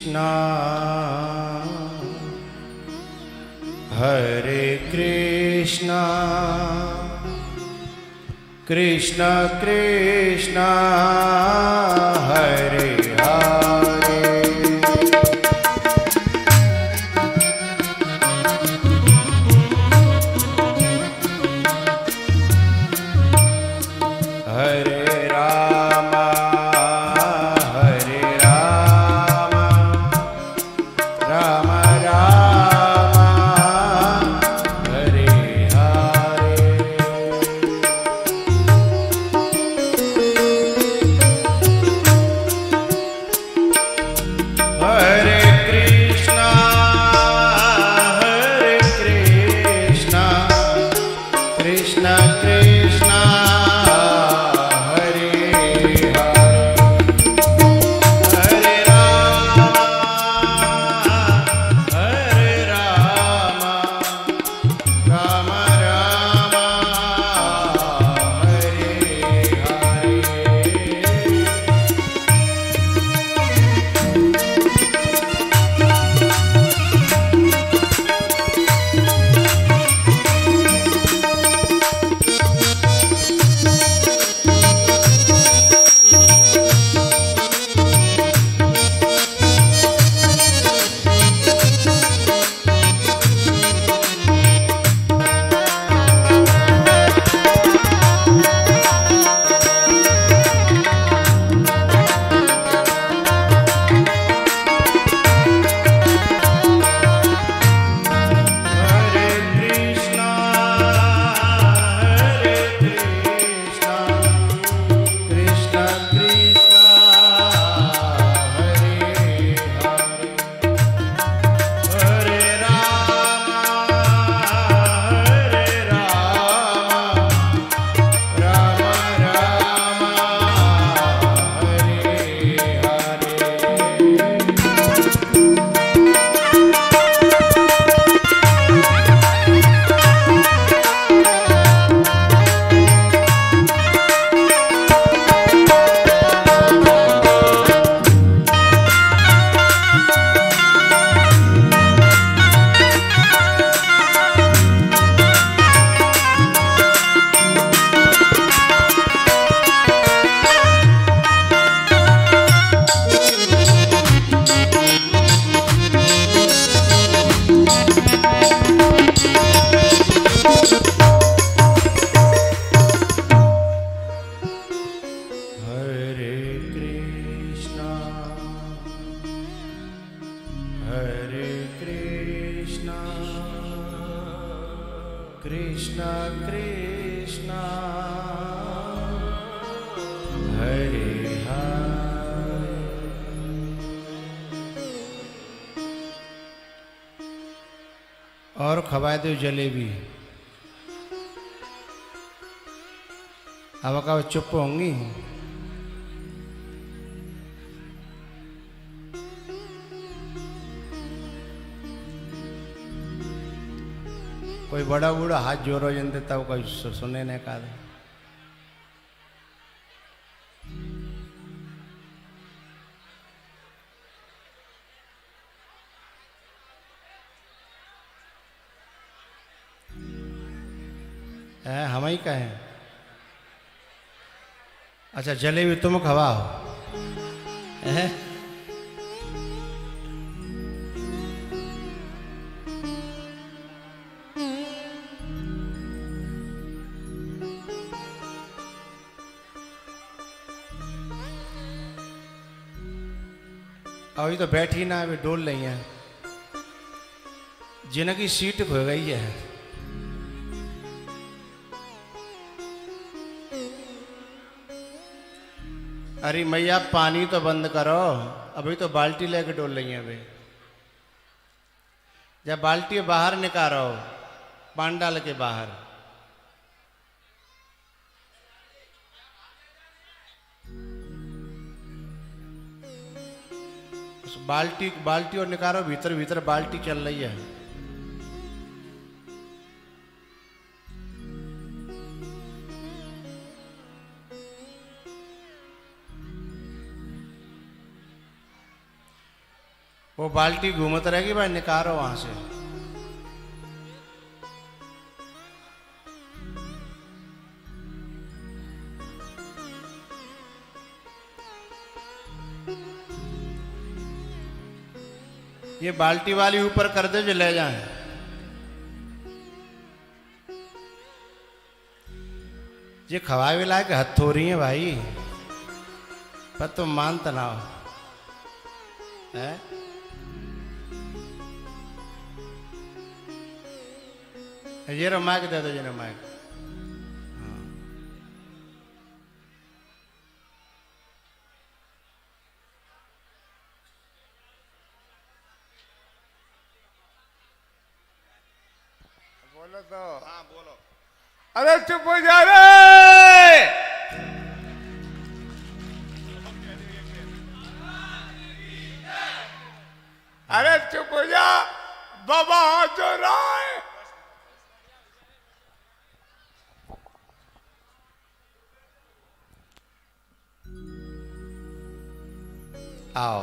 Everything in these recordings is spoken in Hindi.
कृष्णा हरे कृष्णा कृष्णा कृष्णा हरे हरे हरे रामा हरे रामा राम रामा हरे हरे हरे कृष्णा कृष्णा कृष्णा हरे हरे राम राम राम हरे हरे हरे कृष्णा कृष्णा कृष्णा हरे हरे हरे राम राम राम हरे हरे हरे कृष्णा कृष्णा कृष्णा हरे हरे और खवाए दो जलेबी अब का चुप होंगी कोई बड़ा बूढ़ा हाथ जोरो जनते तब कोई सुने नहीं का हम ही कहें अच्छा जलेबी तुम खवाओ अभी तो बैठी ना अभी डोल रही है जिनकी सीट खो गई है अरे मैया पानी तो बंद करो अभी तो बाल्टी लेके डोल रही है अभी जब बाल्टी बाहर निकालो पानी डाल के बाहर उस बाल्टी और निकालो भीतर भीतर बाल्टी चल रही है वो बाल्टी घूमत रहेगी भाई, निकारो वहां से। ये बाल्टी वाली ऊपर कर दे जो ले जाए। ये खवाए भी लायक हथौड़ी है भाई, पर तुम मानता ना हो है? ये रो माइक दे दो, ये माइक। बोलो तो। हाँ बोलो। अरे चुप हो जा रे। अरे चुप हो जा, बाबा हाथ जोड़ रहा है। आओ।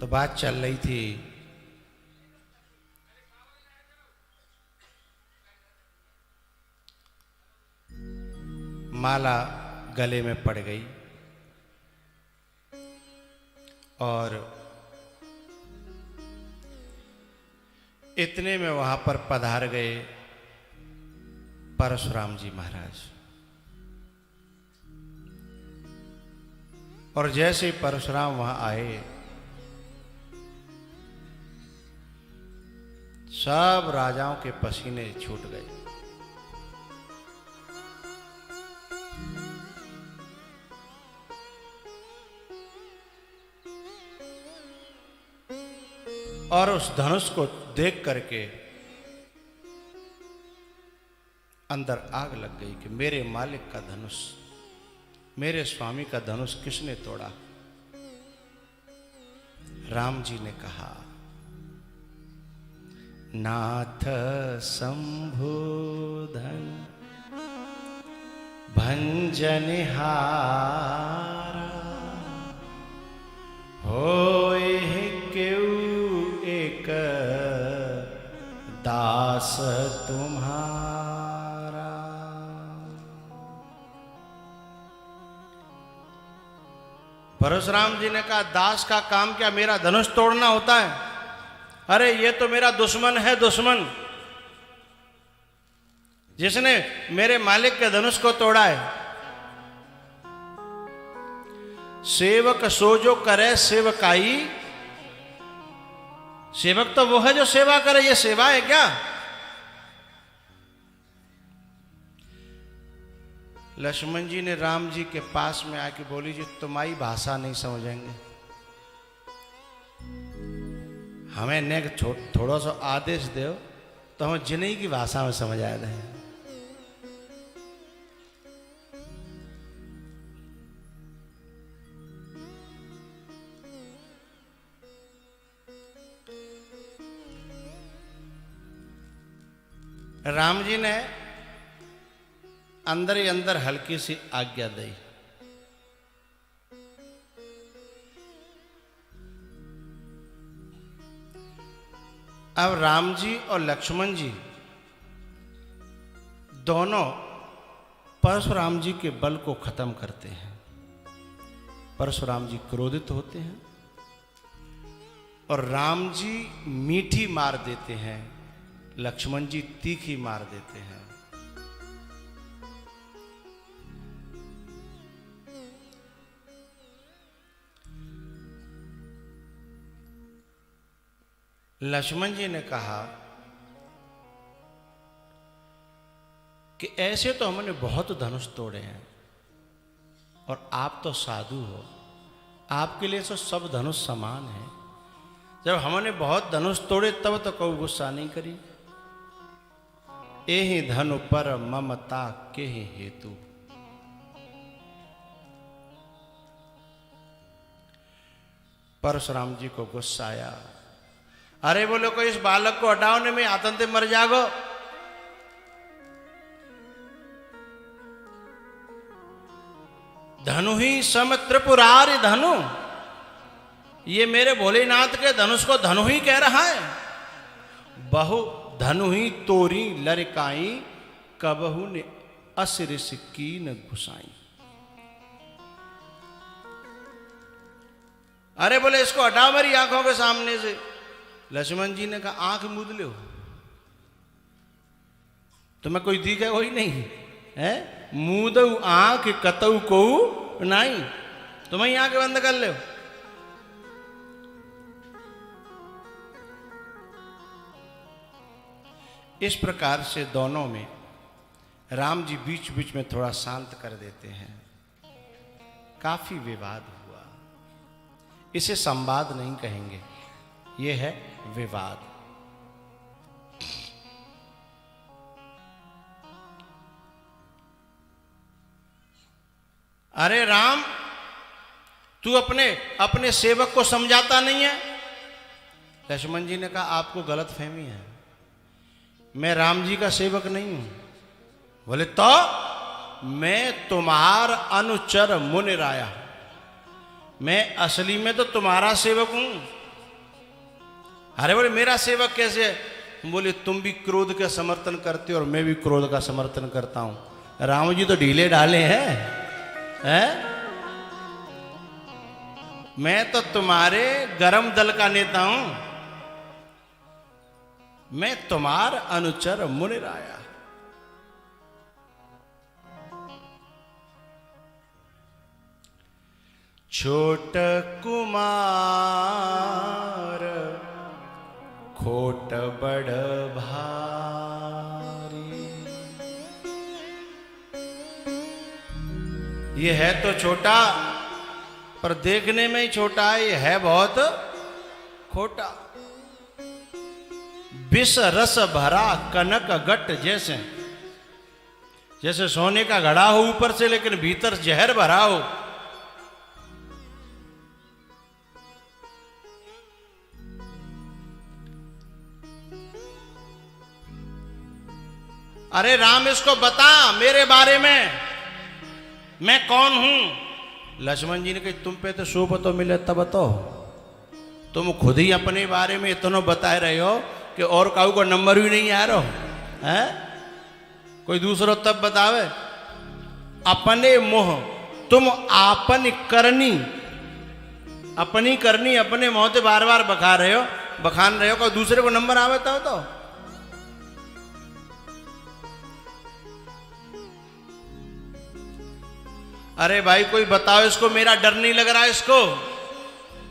तो बात चल रही थी, माला गले में पड़ गई और इतने में वहां पर पधार गए परशुराम जी महाराज। और जैसे ही परशुराम वहां आए, सब राजाओं के पसीने छूट गए। और उस धनुष को देख करके अंदर आग लग गई कि मेरे मालिक का धनुष, मेरे स्वामी का धनुष किसने तोड़ा। राम जी ने कहा, नाथ संबोधन भंजनिहारा होए क्यों एक दास तुम्हारा। परशुराम जी ने कहा, दास का काम क्या मेरा धनुष तोड़ना होता है? अरे ये तो मेरा दुश्मन है, दुश्मन जिसने मेरे मालिक के धनुष को तोड़ा है। सेवक सो जो करे सेवकाई, सेवक तो वो है जो सेवा करे, ये सेवा है क्या? लक्ष्मण जी ने राम जी के पास में आके बोली, जी तुम्हारी भाषा नहीं समझेंगे, हमें ने थोड़ा सा आदेश दो तो हमें जिन्हीं की भाषा में समझ आया है। राम जी ने अंदर ही अंदर हल्की सी आज्ञा दी। अब राम जी और लक्ष्मण जी दोनों परशुराम जी के बल को खत्म करते हैं। परशुराम जी क्रोधित होते हैं और राम जी मीठी मार देते हैं, लक्ष्मण जी तीखी मार देते हैं। लक्ष्मण जी ने कहा कि ऐसे तो हमने बहुत धनुष तोड़े हैं और आप तो साधु हो, आपके लिए तो सब धनुष समान है। जब हमने बहुत धनुष तोड़े तब तो कोई गुस्सा नहीं करी। एहि धनु पर ममता के हेतु। परशुराम जी को गुस्सा आया। अरे बोले को इस बालक को हटाओ ने मैं आतंते मर जागो। धनु ही सम त्रिपुरारि धनु, ये मेरे भोलेनाथ के धनुष को धनु ही कह रहा है। बहु धनु ही तोरी लड़काई, कबहू ने असुर कीन घुसाई। अरे बोले इसको हटाओ मेरी आंखों के सामने से। लक्ष्मण जी ने कहा आंख मूंद लो, तुम्हें कोई दिखे कोई नहीं है। मूदऊ आंख कतऊ को नहीं, तुम्हें आंख बंद कर लो। इस प्रकार से दोनों में राम जी बीच बीच में थोड़ा शांत कर देते हैं। काफी विवाद हुआ, इसे संवाद नहीं कहेंगे, यह है विवाद। अरे राम, तू अपने सेवक को समझाता नहीं है। लक्ष्मण जी ने कहा आपको गलत फहमी है, मैं राम जी का सेवक नहीं हूं। बोले तो मैं तुम्हार अनुचर मुनिराया, मैं असली में तो तुम्हारा सेवक हूं। अरे बोले मेरा सेवक कैसे है? बोले तुम भी क्रोध का समर्थन करते हो और मैं भी क्रोध का समर्थन करता हूं। राम जी तो ढीले ढाले हैं। मैं तो तुम्हारे गरम दल का नेता हूं, मैं तुम्हार अनुचर मुनिराया। छोट कुमार खोट बड़ भारी, ये है तो छोटा पर देखने में ही छोटा है, ये है बहुत खोटा। विष रस भरा कनक गट, जैसे जैसे सोने का घड़ा हो ऊपर से लेकिन भीतर जहर भरा हो। अरे राम इसको बता मेरे बारे में, मैं कौन हूं। लक्ष्मण जी ने कहा तुम पे तो शोभ तो मिले तब तो, तुम खुद ही अपने बारे में इतना बता रहे हो कि और काऊ को नंबर भी नहीं आ रहा है। कोई दूसरो तब बतावे। अपने मोह तुम आपन करनी, अपनी करनी अपने मुंह से बार बार बखान रहे हो, कोई दूसरे को नंबर आवे तब तो। अरे भाई कोई बताओ इसको, मेरा डर नहीं लग रहा इसको।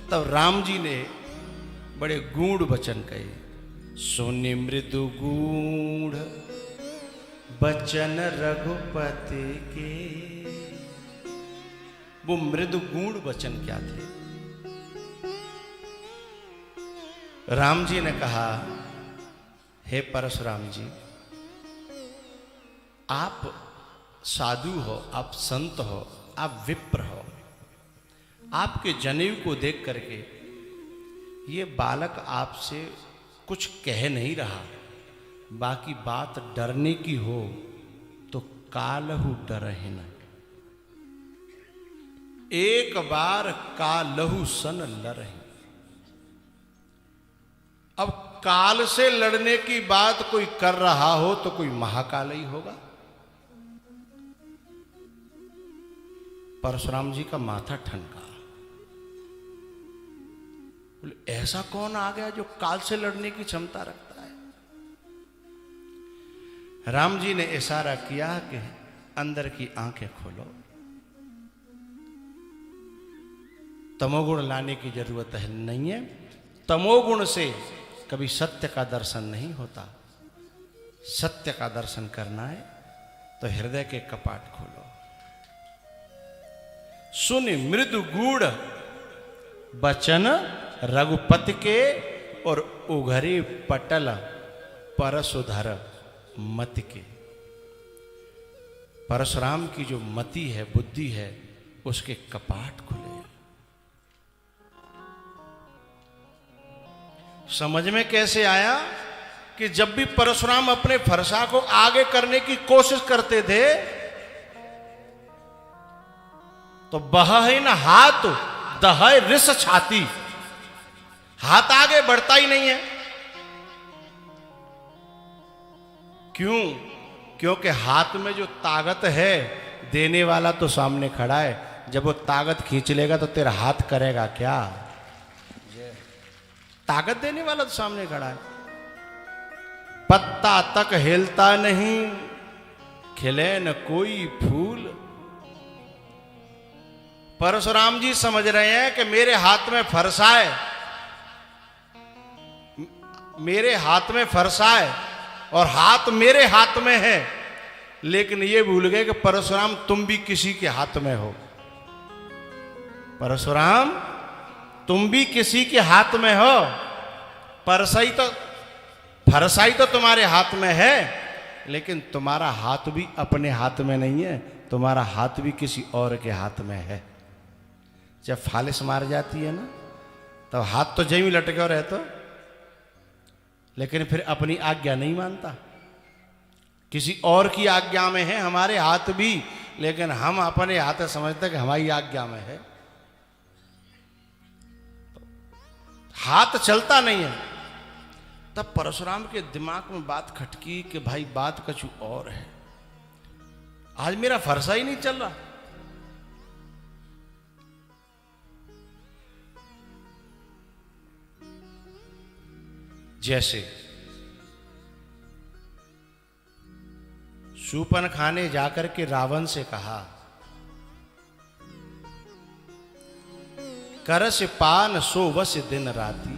तब राम जी ने बड़े गूढ़ वचन कहे। सुनि मृदु गूढ़ वचन रघुपति के। वो मृदु गूढ़ वचन क्या थे? राम जी ने कहा हे परशुराम जी, आप साधु हो, आप संत हो, आप विप्र हो। आपके जनेऊ को देख करके ये बालक आपसे कुछ कह नहीं रहा, बाकी बात डरने की हो तो कालहु डरहि न। एक बार कालहु सन लरहि। अब काल से लड़ने की बात कोई कर रहा हो तो कोई महाकाल ही होगा। परशुराम जी का माथा ठनका। बोले ऐसा कौन आ गया जो काल से लड़ने की क्षमता रखता है? राम जी ने इशारा किया कि अंदर की आंखें खोलो। तमोगुण लाने की जरूरत है नहीं है। तमोगुण से कभी सत्य का दर्शन नहीं होता। सत्य का दर्शन करना है तो हृदय के कपाट खोलो। सुनि मृदु गूढ़ वचन रघुपति के और उघरी पटल परशुधर मति के। परशुराम की जो मति है, बुद्धि है, उसके कपाट खुले। समझ में कैसे आया कि जब भी परशुराम अपने फरसा को आगे करने की कोशिश करते थे तो बह न हाथ दह रिस छाती, हाथ आगे बढ़ता ही नहीं है। क्यों? क्योंकि हाथ में जो ताकत है देने वाला तो सामने खड़ा है। जब वो ताकत खींच लेगा तो तेरा हाथ करेगा क्या? ताकत देने वाला तो सामने खड़ा है। पत्ता तक हिलता नहीं, खिले न कोई फूल। परशुराम जी समझ रहे हैं कि मेरे हाथ में फरसा है, मेरे हाथ में फरसा है और हाथ मेरे हाथ में है, लेकिन ये भूल गए कि परशुराम तुम भी किसी के हाथ में हो। परशुराम तुम भी किसी के हाथ में हो। फरसाई तो तुम्हारे हाथ में है, लेकिन तुम्हारा हाथ भी अपने हाथ में नहीं है, तुम्हारा हाथ भी किसी और के हाथ में है। जब फालिस मार जाती है ना तो हाथ तो जमी लटके और रहता, लेकिन फिर अपनी आज्ञा नहीं मानता, किसी और की आज्ञा में है हमारे हाथ भी, लेकिन हम अपने हाथ समझते कि हमारी आज्ञा में है। हाथ चलता नहीं है। तब परशुराम के दिमाग में बात खटकी कि भाई बात कुछ और है, आज मेरा फरसा ही नहीं चल रहा। जैसे शूर्पणखा ने जाकर के रावण से कहा, करस पान सो वस दिन राती,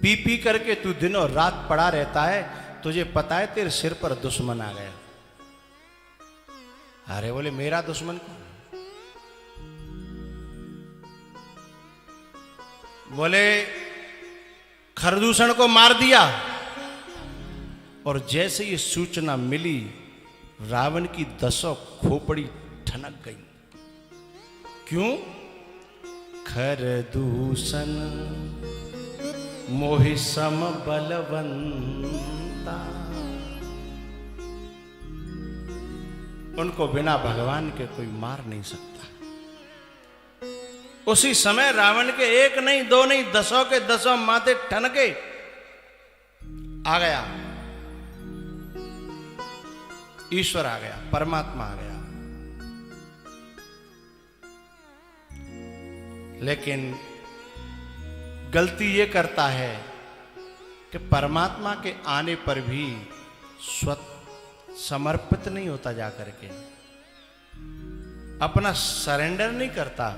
पी पी करके तू दिन और रात पड़ा रहता है, तुझे पता है तेरे सिर पर दुश्मन आ गया। अरे बोले मेरा दुश्मन कौन? बोले खरदूषण को मार दिया। और जैसे ये सूचना मिली रावण की 10 खोपड़ी ठनक गई। क्यों? खरदूषण मोहि सम बलवंता, उनको बिना भगवान के कोई मार नहीं सकता। उसी समय रावण के एक नहीं दो नहीं 10 के 10 माथे ठनके। आ गया ईश्वर, आ गया परमात्मा, आ गया। लेकिन गलती ये करता है कि परमात्मा के आने पर भी समर्पित नहीं होता, जाकर के अपना सरेंडर नहीं करता।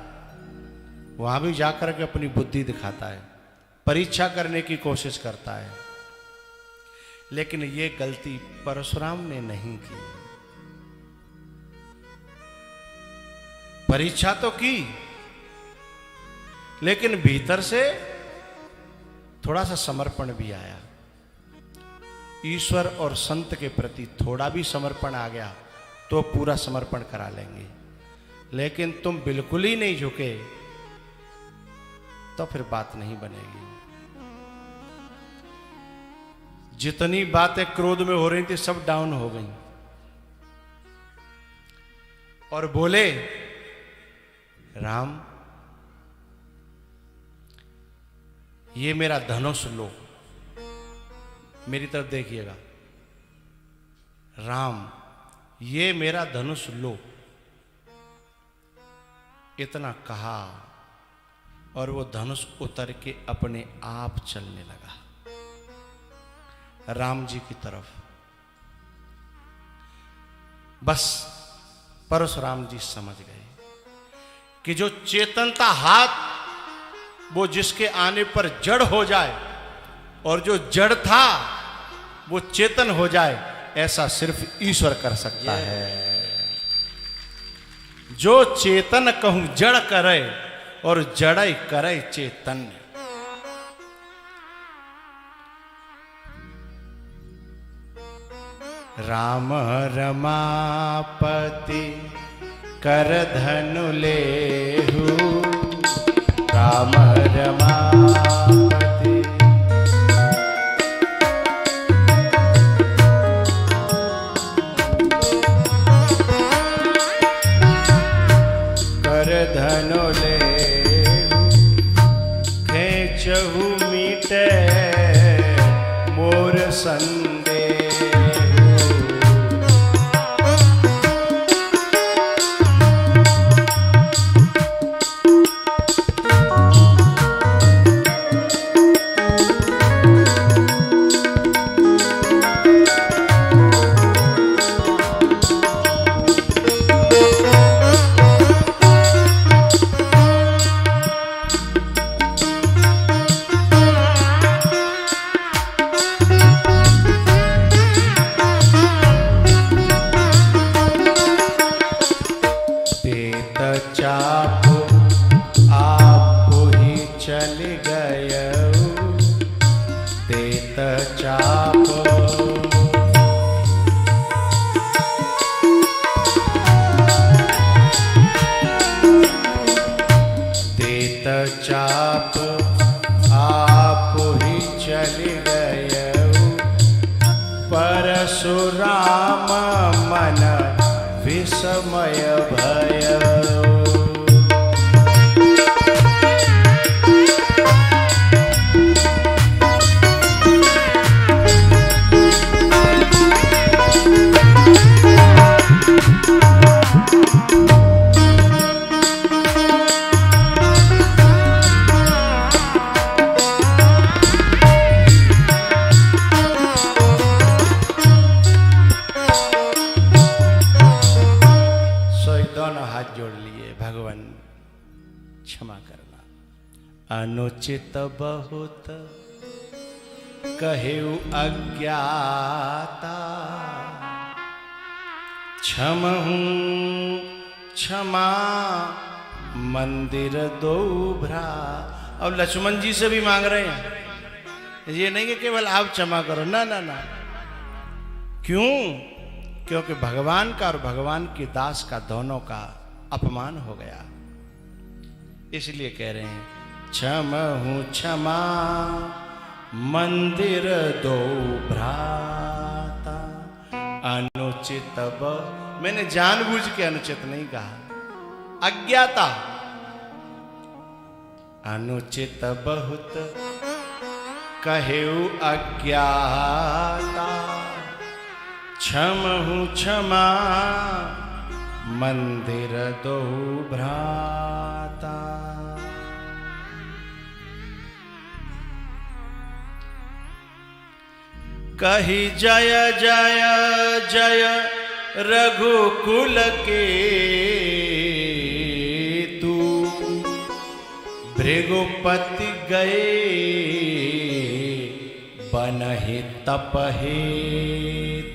वहां भी जाकर के अपनी बुद्धि दिखाता है, परीक्षा करने की कोशिश करता है। लेकिन ये गलती परशुराम ने नहीं की। परीक्षा तो की, लेकिन भीतर से थोड़ा सा समर्पण भी आया। ईश्वर और संत के प्रति थोड़ा भी समर्पण आ गया तो पूरा समर्पण करा लेंगे। लेकिन तुम बिल्कुल ही नहीं झुके तो फिर बात नहीं बनेगी। जितनी बातें क्रोध में हो रही थी सब डाउन हो गई। और बोले, राम ये मेरा धनुष लो, मेरी तरफ देखिएगा। राम ये मेरा धनुष लो। इतना कहा और वो धनुष उतर के अपने आप चलने लगा राम जी की तरफ। बस परशुराम जी समझ गए कि जो चेतनता हाथ वो जिसके आने पर जड़ हो जाए और जो जड़ था वो चेतन हो जाए, ऐसा सिर्फ ईश्वर कर सकता है। जो चेतन कहूं जड़ करे और जड़ करे चेतन। राम रमापति कर धनु लेहु, राम रमापति बनोले खेचहु मीटे मोर संदेह। चाप आप ही चल गए देत चाप। देत चाप आप ही चल गए परशुराम मन विस्मय भय। जोड़ लिए भगवान क्षमा करना। अनुचित बहुत कहेउ अज्ञाता क्षमहूं क्षमा मंदिर दो भ्रा। अब लक्ष्मण जी से भी मांग रहे हैं, ये नहीं कि केवल आप क्षमा करो, ना ना ना। क्यों? क्योंकि भगवान का और भगवान के दास का दोनों का अपमान हो गया, इसलिए कह रहे हैं क्षमहूं क्षमा मंदिर दो भ्राता। अनुचित मैंने जानबूझ के अनुचित नहीं कहा, अज्ञाता। अनुचित बहुत कहेउ अज्ञाता क्षमहूं क्षमा मंदिर दो भ्राता। कही जय जय जय रघुकुल के तू भृगुपति गए बनहि तपहे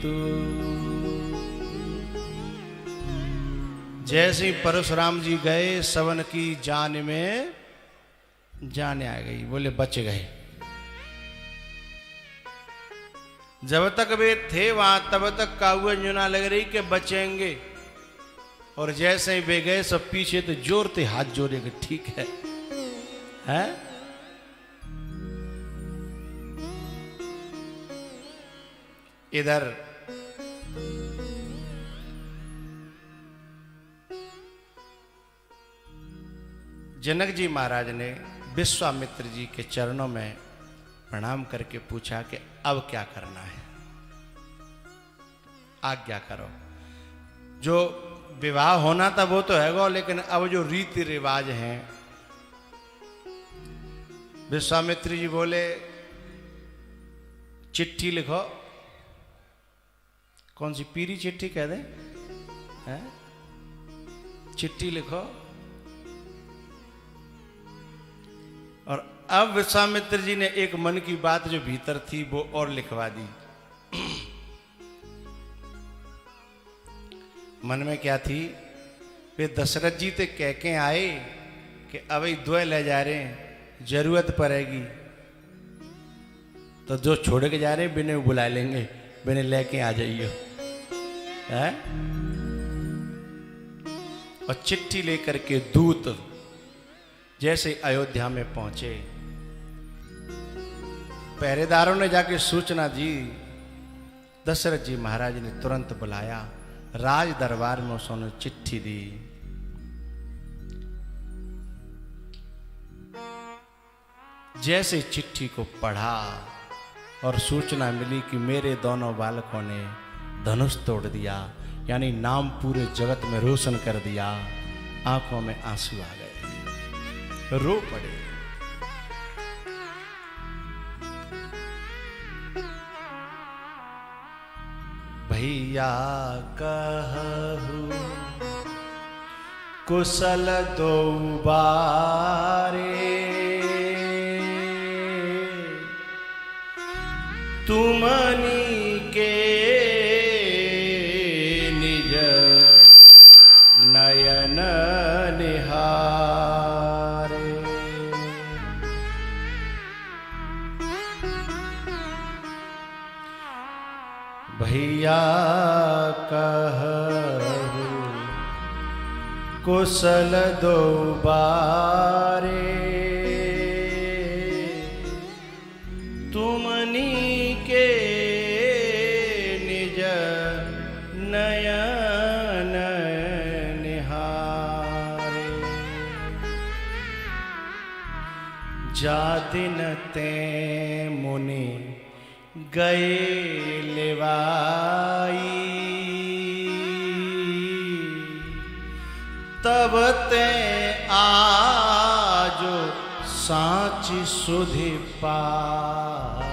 तू। जैसे ही परशुराम जी गए सवन की जान में जान आ गई, बोले बच गए। जब तक वे थे वहां तब तक काउआ यूना लग रही कि बचेंगे, और जैसे ही वे गए सब पीछे तो जोर से हाथ जोड़े कि ठीक है, हैं? इधर जनक जी महाराज ने विश्वामित्र जी के चरणों में प्रणाम करके पूछा कि अब क्या करना है, आज्ञा करो। जो विवाह होना था वो तो है, लेकिन अब जो रीति रिवाज हैं। विश्वामित्र जी बोले चिट्ठी लिखो। कौन सी पीरी चिट्ठी कह दे, हैं? चिट्ठी लिखो। और अब विश्वामित्र जी ने एक मन की बात जो भीतर थी वो और लिखवा दी। मन में क्या थी? वे दशरथ जी तो कह के आए कि अब द्वय ले जा रहे हैं, जरूरत पड़ेगी तो जो छोड़ के जा रहे हैं बिने बुला लेंगे, बिने लेके आ जाइए, है? और चिट्ठी लेकर के दूत जैसे अयोध्या में पहुंचे, पहरेदारों ने जाके सूचना दी। दशरथ जी महाराज ने तुरंत बुलाया, राज दरबार में उसने चिट्ठी दी। जैसे चिट्ठी को पढ़ा और सूचना मिली कि मेरे दोनों बालकों ने धनुष तोड़ दिया, यानी नाम पूरे जगत में रोशन कर दिया, आंखों में आंसू आ गए, रो पड़े। भैया कहू कुशल दो बारे, तुमनी के निज नयन निहारे। भैया कहू कुशल दो बारे, तुमनी के निज नयन निहारे। जा दिन ते मुनि गए लेवाई, तब ते आजो साची सुधि पाई।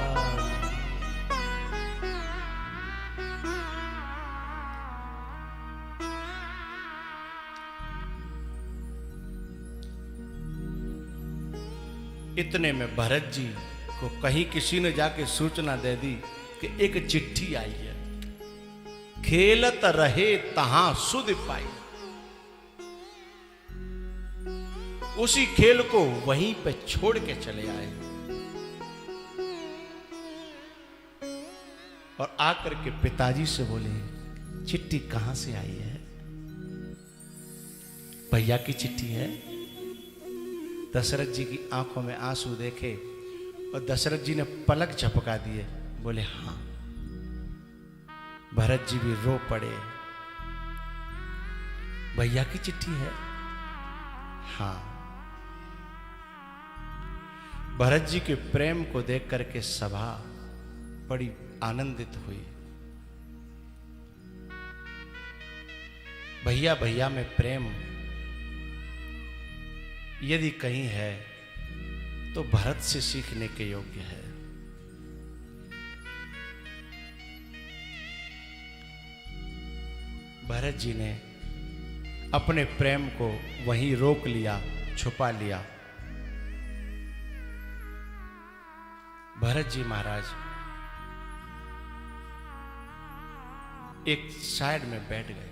इतने में भरत जी को कहीं किसी ने जाके सूचना दे दी कि एक चिट्ठी आई है, खेलत रहे तहां सुध पाई। उसी खेल को वहीं पे छोड़ के चले आए और आकर के पिताजी से बोले, चिट्ठी कहां से आई है? भैया की चिट्ठी है। दशरथ जी की आंखों में आंसू देखे और दशरथ जी ने पलक झपका दिए, बोले हां। भरत जी भी रो पड़े, भैया की चिट्ठी है? हां। भरत जी के प्रेम को देख करके सभा बड़ी आनंदित हुई। भैया भैया में प्रेम यदि कहीं है तो भरत से सीखने के योग्य है। भरत जी ने अपने प्रेम को वहीं रोक लिया, छुपा लिया। भरत जी महाराज एक साइड में बैठ गए।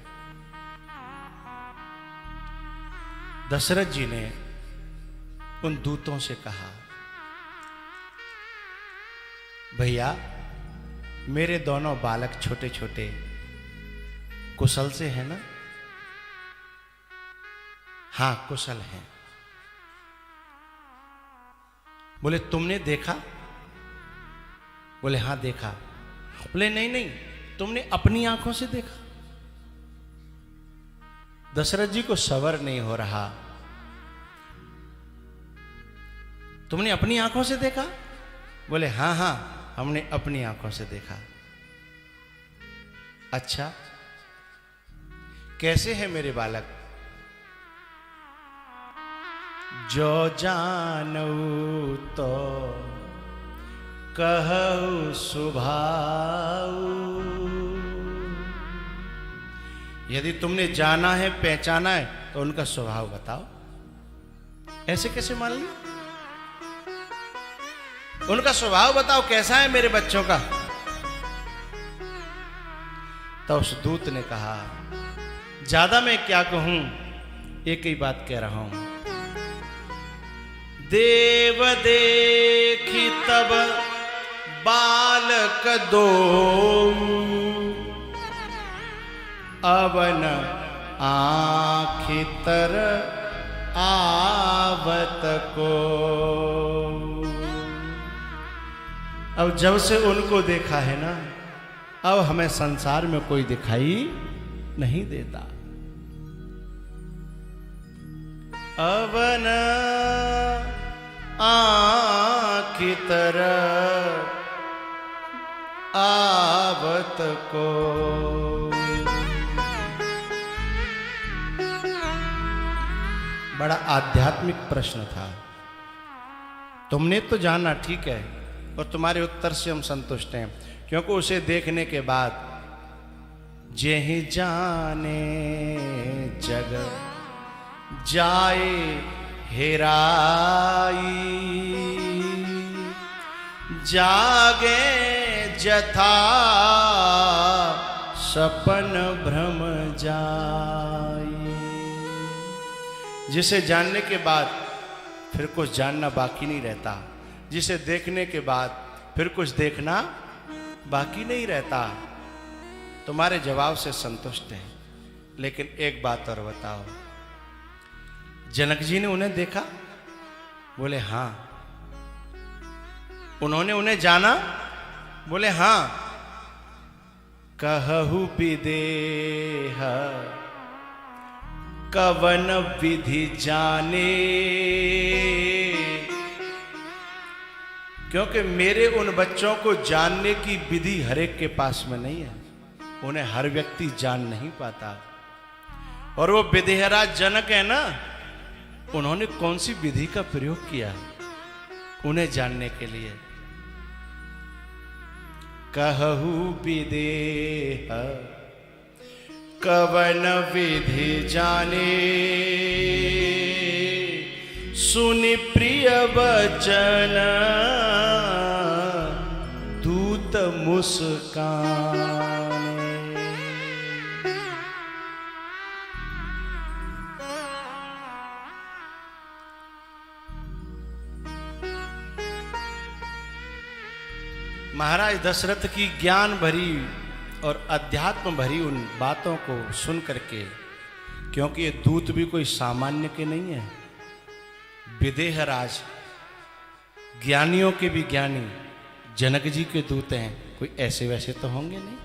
दशरथ जी ने उन दूतों से कहा, भैया मेरे दोनों बालक छोटे छोटे कुशल से हैं ना? हां कुशल हैं। बोले तुमने देखा? बोले हां देखा। बोले नहीं नहीं, तुमने अपनी आंखों से देखा? दशरथ जी को सबर नहीं हो रहा। तुमने अपनी आंखों से देखा? बोले हां हां, हमने अपनी आंखों से देखा। अच्छा कैसे है मेरे बालक? जो जानऊ तो कहू सुभाऊ। यदि तुमने जाना है, पहचाना है, तो उनका स्वभाव बताओ। ऐसे कैसे मान लिया? उनका स्वभाव बताओ, कैसा है मेरे बच्चों का? तो उस दूत ने कहा, ज्यादा मैं क्या कहूं, एक ही बात कह रहा हूं। देव देखी तब बालक दो, अवन आँखि तर आवत को। अब जब से उनको देखा है ना, अब हमें संसार में कोई दिखाई नहीं देता। अवन आँखी तरफ आवत को। बड़ा आध्यात्मिक प्रश्न था। तुमने तो जाना, ठीक है, और तुम्हारे उत्तर से हम संतुष्ट हैं, क्योंकि उसे देखने के बाद जेहि जाने जग जाए हेराई, जागे जथा सपन भ्रम जाई। जिसे जानने के बाद फिर कुछ जानना बाकी नहीं रहता, जिसे देखने के बाद फिर कुछ देखना बाकी नहीं रहता। तुम्हारे जवाब से संतुष्ट है, लेकिन एक बात और बताओ, जनक जी ने उन्हें देखा? बोले हां। उन्होंने उन्हें जाना? बोले हां। कहु विदेह कवन विधि जाने, क्योंकि मेरे उन बच्चों को जानने की विधि हर एक के पास में नहीं है, उन्हें हर व्यक्ति जान नहीं पाता। और वो विदेहराज जनक है ना, उन्होंने कौन सी विधि का प्रयोग किया उन्हें जानने के लिए? कहु विदेह कवन विधि जाने, सुनि प्रिय वचन दूत मुस्काने। महाराज दशरथ की ज्ञान भरी और अध्यात्म भरी उन बातों को सुन करके, क्योंकि ये दूत भी कोई सामान्य के नहीं है, विदेहराज ज्ञानियों के भी ज्ञानी जनक जी के दूत हैं, कोई ऐसे वैसे तो होंगे नहीं।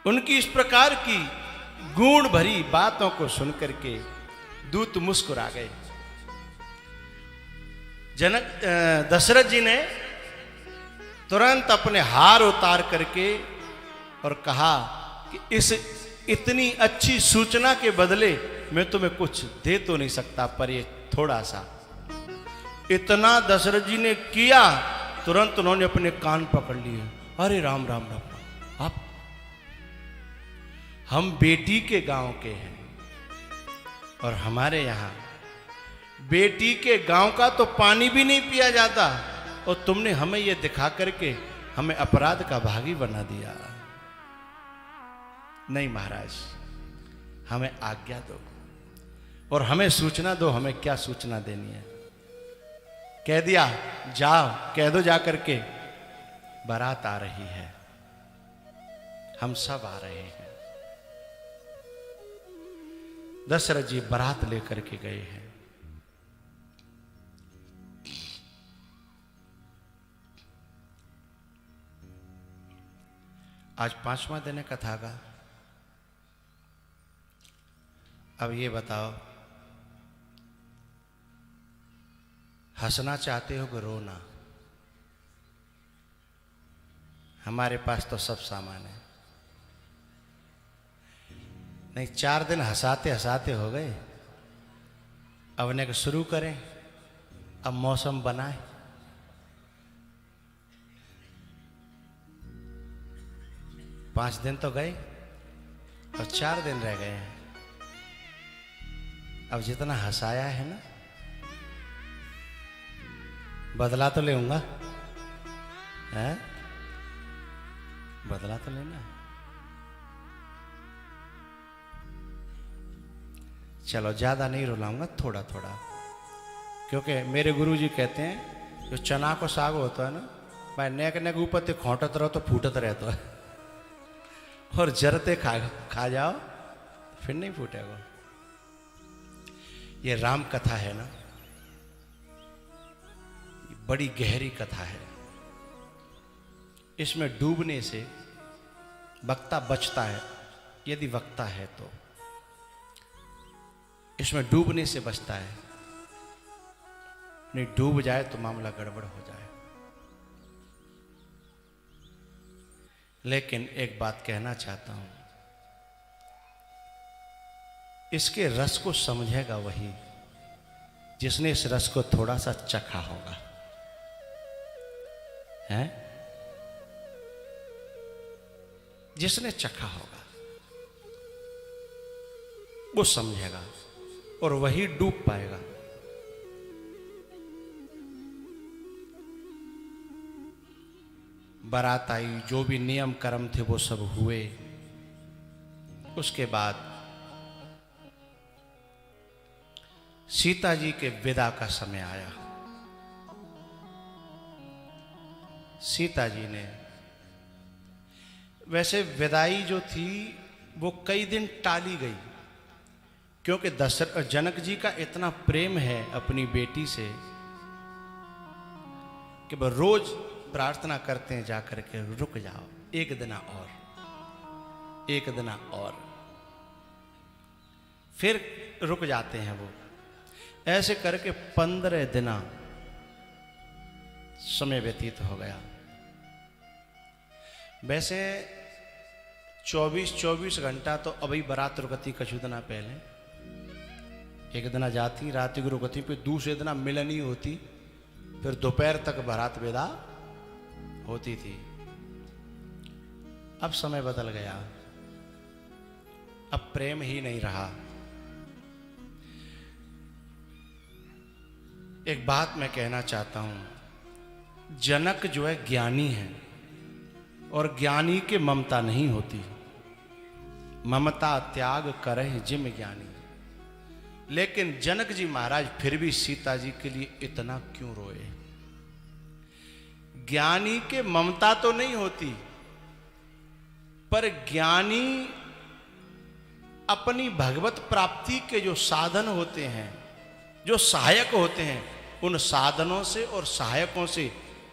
उनकी इस प्रकार की गुण भरी बातों को सुन करके दूत मुस्कुरा गए। दशरथ जी ने तुरंत अपने हार उतार करके और कहा कि इस इतनी अच्छी सूचना के बदले मैं तुम्हें कुछ दे तो नहीं सकता, पर ये थोड़ा सा। इतना दशरथ जी ने किया, तुरंत उन्होंने अपने कान पकड़ लिए। अरे राम राम राम राम, आप, हम बेटी के गांव के हैं और हमारे यहां बेटी के गांव का तो पानी भी नहीं पिया जाता, और तुमने हमें यह दिखा करके हमें अपराध का भागी बना दिया। नहीं महाराज, हमें आज्ञा दो और हमें सूचना दो, हमें क्या सूचना देनी है। कह दिया, जाओ कह दो जा करके बारात आ रही है, हम सब आ रहे हैं। दशरथ जी बारात लेकर के गए हैं। आज 5वां दिन है कथा का। अब ये बताओ, हंसना चाहते हो कि रोना? हमारे पास तो सब सामान है। नहीं, 4 दिन हंसाते हंसाते हो गए, अब ने शुरू करें, अब मौसम बनाए। पांच दिन तो गए और 4 दिन रह गए हैं। अब जितना हंसाया है ना, बदला तो लेऊंगा, है? बदला तो लेना है। चलो ज्यादा नहीं रुलाऊंगा, थोड़ा थोड़ा, क्योंकि मेरे गुरुजी कहते हैं जो चना को साग होता है ना, भाई नेक नेक ऊपर ते खोटत रहो तो फूटत रहता है, और जरते खा जाओ फिर नहीं फूटेगा। ये राम कथा है ना, बड़ी गहरी कथा है। इसमें डूबने से वक्ता बचता है, यदि वक्ता है तो। इसमें डूबने से बचता है। नहीं डूब जाए तो मामला गड़बड़ हो जाए। लेकिन एक बात कहना चाहता हूं, इसके रस को समझेगा वही जिसने इस रस को थोड़ा सा चखा होगा, हैं? जिसने चखा होगा वो समझेगा और वही डूब पाएगा। बारात आई, जो भी नियम कर्म थे वो सब हुए। उसके बाद सीता जी के विदा का समय आया। सीता जी ने, वैसे विदाई जो थी वो कई दिन टाली गई, क्योंकि जनक जी का इतना प्रेम है अपनी बेटी से कि वह रोज प्रार्थना करते हैं जाकर के, रुक जाओ एक दिन और, एक दिन और। फिर रुक जाते हैं वो। ऐसे करके 15 दिन समय व्यतीत हो गया। वैसे 24 घंटा तो अभी बारात रुकती कछु दिना पहले, एक दिन जाती रात को रुकती, फिर दूसरे दिन मिलन ही होती, फिर दोपहर तक बारात विदा होती थी। अब समय बदल गया, अब प्रेम ही नहीं रहा। एक बात मैं कहना चाहता हूं, जनक जो है ज्ञानी है और ज्ञानी के ममता नहीं होती। ममता त्याग करहि जिम ज्ञानी। लेकिन जनक जी महाराज फिर भी सीता जी के लिए इतना क्यों रोए? ज्ञानी के ममता तो नहीं होती, पर ज्ञानी अपनी भगवत प्राप्ति के जो साधन होते हैं, जो सहायक होते हैं, उन साधनों से और सहायकों से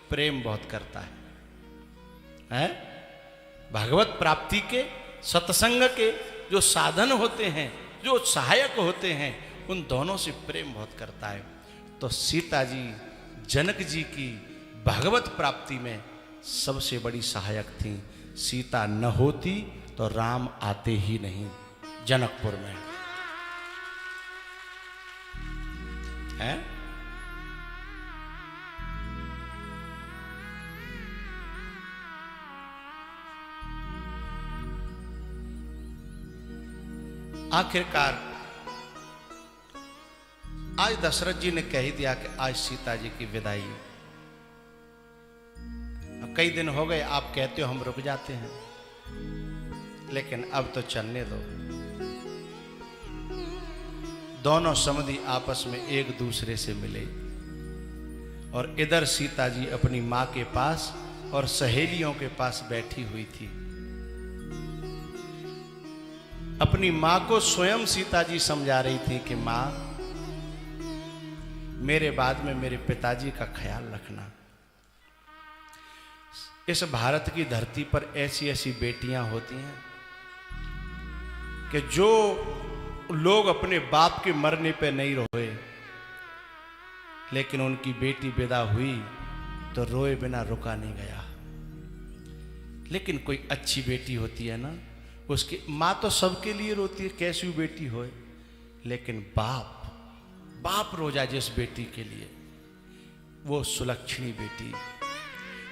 प्रेम बहुत करता है? भगवत प्राप्ति के, सत्संग के जो साधन होते हैं, जो सहायक होते हैं, उन दोनों से प्रेम बहुत करता है। तो सीता जी जनक जी की भगवत प्राप्ति में सबसे बड़ी सहायक थी। सीता न होती तो राम आते ही नहीं जनकपुर में, है? आखिरकार आज दशरथ जी ने कह ही दिया कि आज सीता जी की विदाई। अब कई दिन हो गए, आप कहते हो हम रुक जाते हैं, लेकिन अब तो चलने दो। दोनों समधी आपस में एक दूसरे से मिले और इधर सीता जी अपनी मां के पास और सहेलियों के पास बैठी हुई थी। अपनी मां को स्वयं सीता जी समझा रही थी कि मां, मेरे बाद में मेरे पिताजी का ख्याल रखना। इस भारत की धरती पर ऐसी ऐसी बेटियां होती हैं कि जो लोग अपने बाप के मरने पे नहीं रोए, लेकिन उनकी बेटी विदा हुई तो रोए बिना रुका नहीं गया। लेकिन कोई अच्छी बेटी होती है ना, उसकी माँ तो सबके लिए रोती है, कैसी भी बेटी होए, लेकिन बाप रो जाए जिस बेटी के लिए, वो सुलक्षणी बेटी।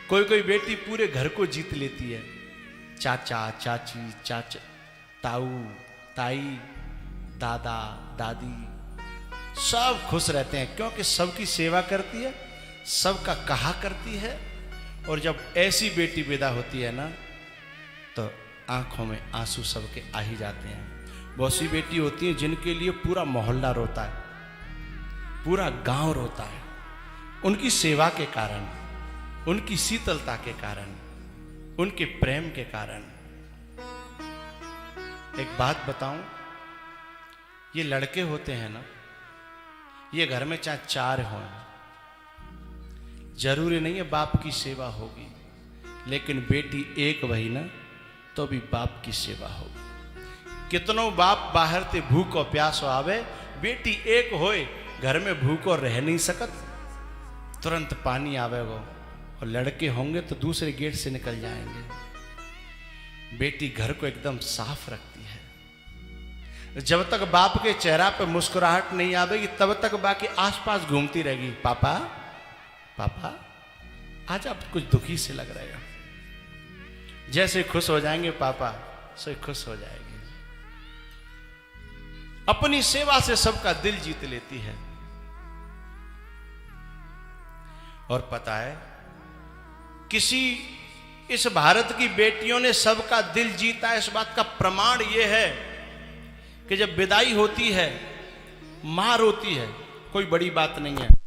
कोई कोई बेटी पूरे घर को जीत लेती है, चाचा चाची, चाचा ताऊ ताई, दादा दादी, सब खुश रहते हैं, क्योंकि सबकी सेवा करती है, सबका कहा करती है। और जब ऐसी बेटी विदा होती है ना, तो आंखों में आंसू सबके आ ही जाते हैं। बहुत सी बेटी होती है जिनके लिए पूरा मोहल्ला रोता है, पूरा गांव रोता है, उनकी सेवा के कारण, उनकी शीतलता के कारण, उनके प्रेम के कारण। एक बात बताऊं, ये लड़के होते हैं ना, ये घर में चाहे 4 हों, जरूरी नहीं है बाप की सेवा होगी, लेकिन बेटी एक वही ना, तो भी बाप की सेवा होगी। कितनों बाप बाहर ते भूख और प्यास आवे, बेटी एक होए घर में भूख और रह नहीं सकत, तुरंत पानी आवेगा और लड़के होंगे तो दूसरे गेट से निकल जाएंगे। बेटी घर को एकदम साफ रखती है। जब तक बाप के चेहरा पे मुस्कुराहट नहीं आवेगी तब तक बाकी आसपास घूमती रहेगी। पापा पापा आज आप कुछ दुखी से लग रहे हो। जैसे खुश हो जाएंगे पापा से खुश हो जाएगी। अपनी सेवा से सबका दिल जीत लेती है। और पता है किसी इस भारत की बेटियों ने सबका दिल जीता है, इस बात का प्रमाण यह है कि जब विदाई होती है मां रोती है, कोई बड़ी बात नहीं है।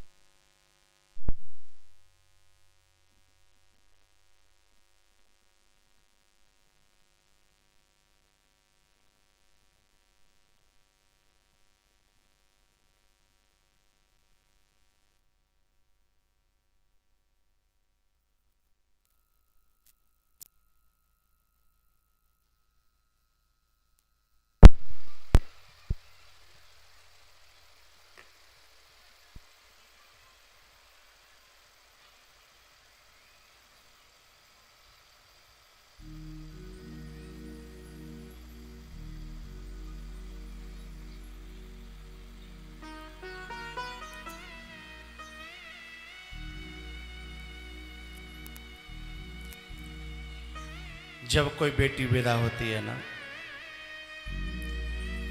जब कोई बेटी विदा होती है ना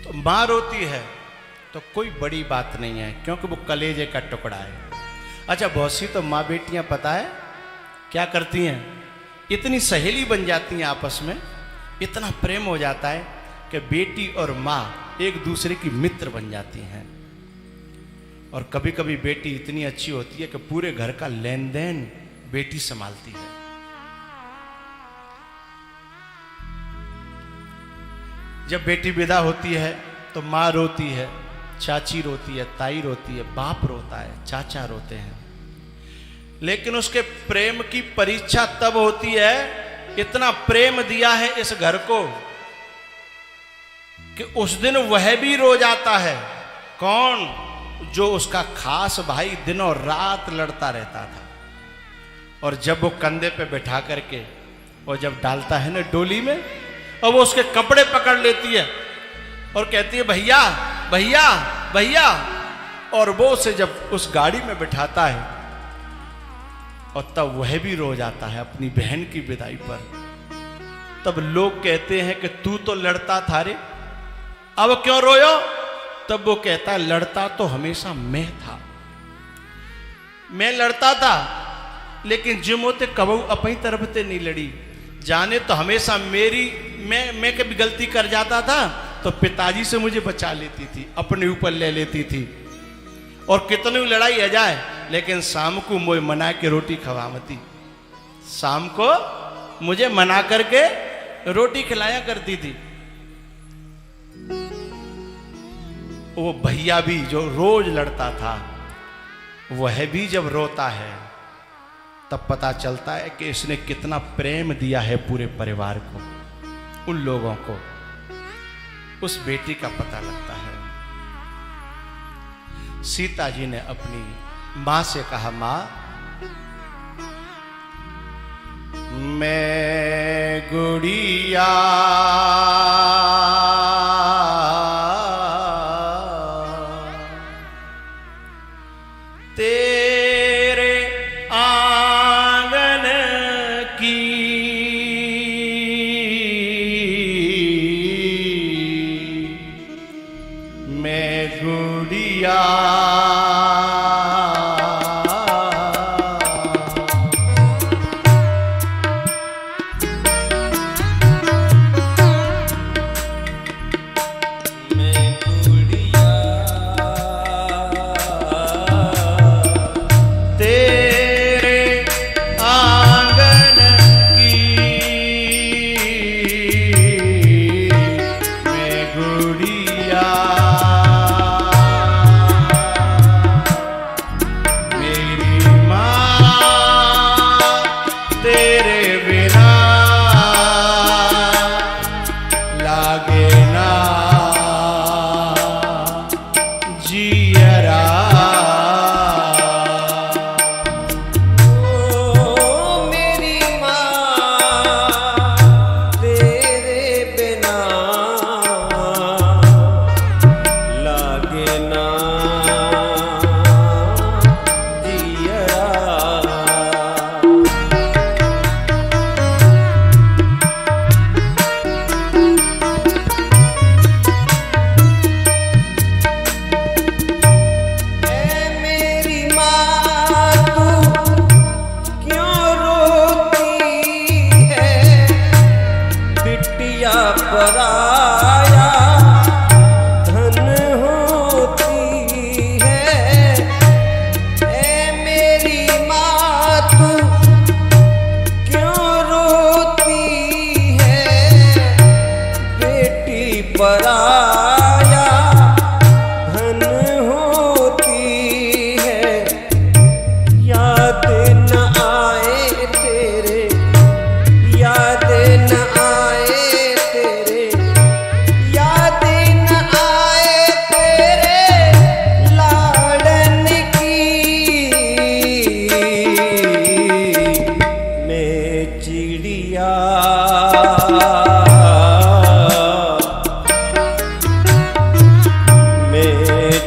तो मां रोती है तो कोई बड़ी बात नहीं है, क्योंकि वो कलेजे का टुकड़ा है। अच्छा बहुत सी तो माँ बेटियां पता है क्या करती हैं, इतनी सहेली बन जाती हैं आपस में, इतना प्रेम हो जाता है कि बेटी और माँ एक दूसरे की मित्र बन जाती हैं। और कभी कभी बेटी इतनी अच्छी होती है कि पूरे घर का लेन देन बेटी संभालती है। जब बेटी विदा होती है तो माँ रोती है, चाची रोती है, ताई रोती है, बाप रोता है, चाचा रोते हैं। लेकिन उसके प्रेम की परीक्षा तब होती है, इतना प्रेम दिया है इस घर को कि उस दिन वह भी रो जाता है। कौन? जो उसका खास भाई दिनों रात लड़ता रहता था। और जब वो कंधे पे बैठा करके और जब डालता है ना डोली में, और वो उसके कपड़े पकड़ लेती है और कहती है भैया भैया भैया, और वो उसे जब उस गाड़ी में बिठाता है और तब वह भी रो जाता है अपनी बहन की विदाई पर। तब लोग कहते हैं कि तू तो लड़ता था रे, अब क्यों रोयो? तब वो कहता है लड़ता तो हमेशा मैं था, मैं लड़ता था, लेकिन जिमोते कबू अपनी तरफ से नहीं लड़ी। जाने तो हमेशा मैं कभी गलती कर जाता था तो पिताजी से मुझे बचा लेती थी, अपने ऊपर ले लेती थी। और कितनी लड़ाई आ जाए लेकिन शाम को मुझे मना के रोटी खवाती, शाम को मुझे मना करके रोटी खिलाया करती थी। वो भैया भी जो रोज लड़ता था वह भी जब रोता है तब पता चलता है कि इसने कितना प्रेम दिया है पूरे परिवार को, उन लोगों को। उस बेटी का पता लगता है। सीता जी ने अपनी मां से कहा, मां मैं गुड़िया तेरे आंगन की, मैं गुड़िया पराया धन होती है। ए मेरी माँ तू क्यों रोती है, बेटी पराया धन होती है। याद न आए तेरे, याद न आए तेरे, याद न आए तेरे लाडन की। मैं चिड़िया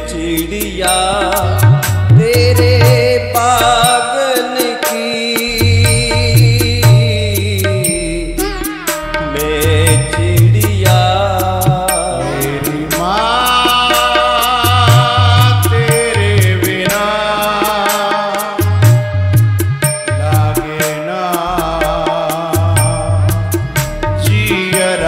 चिड़िया तेरे बागन की। मैं चिड़िया मेरी माँ तेरे बिना लागे ना जियरा।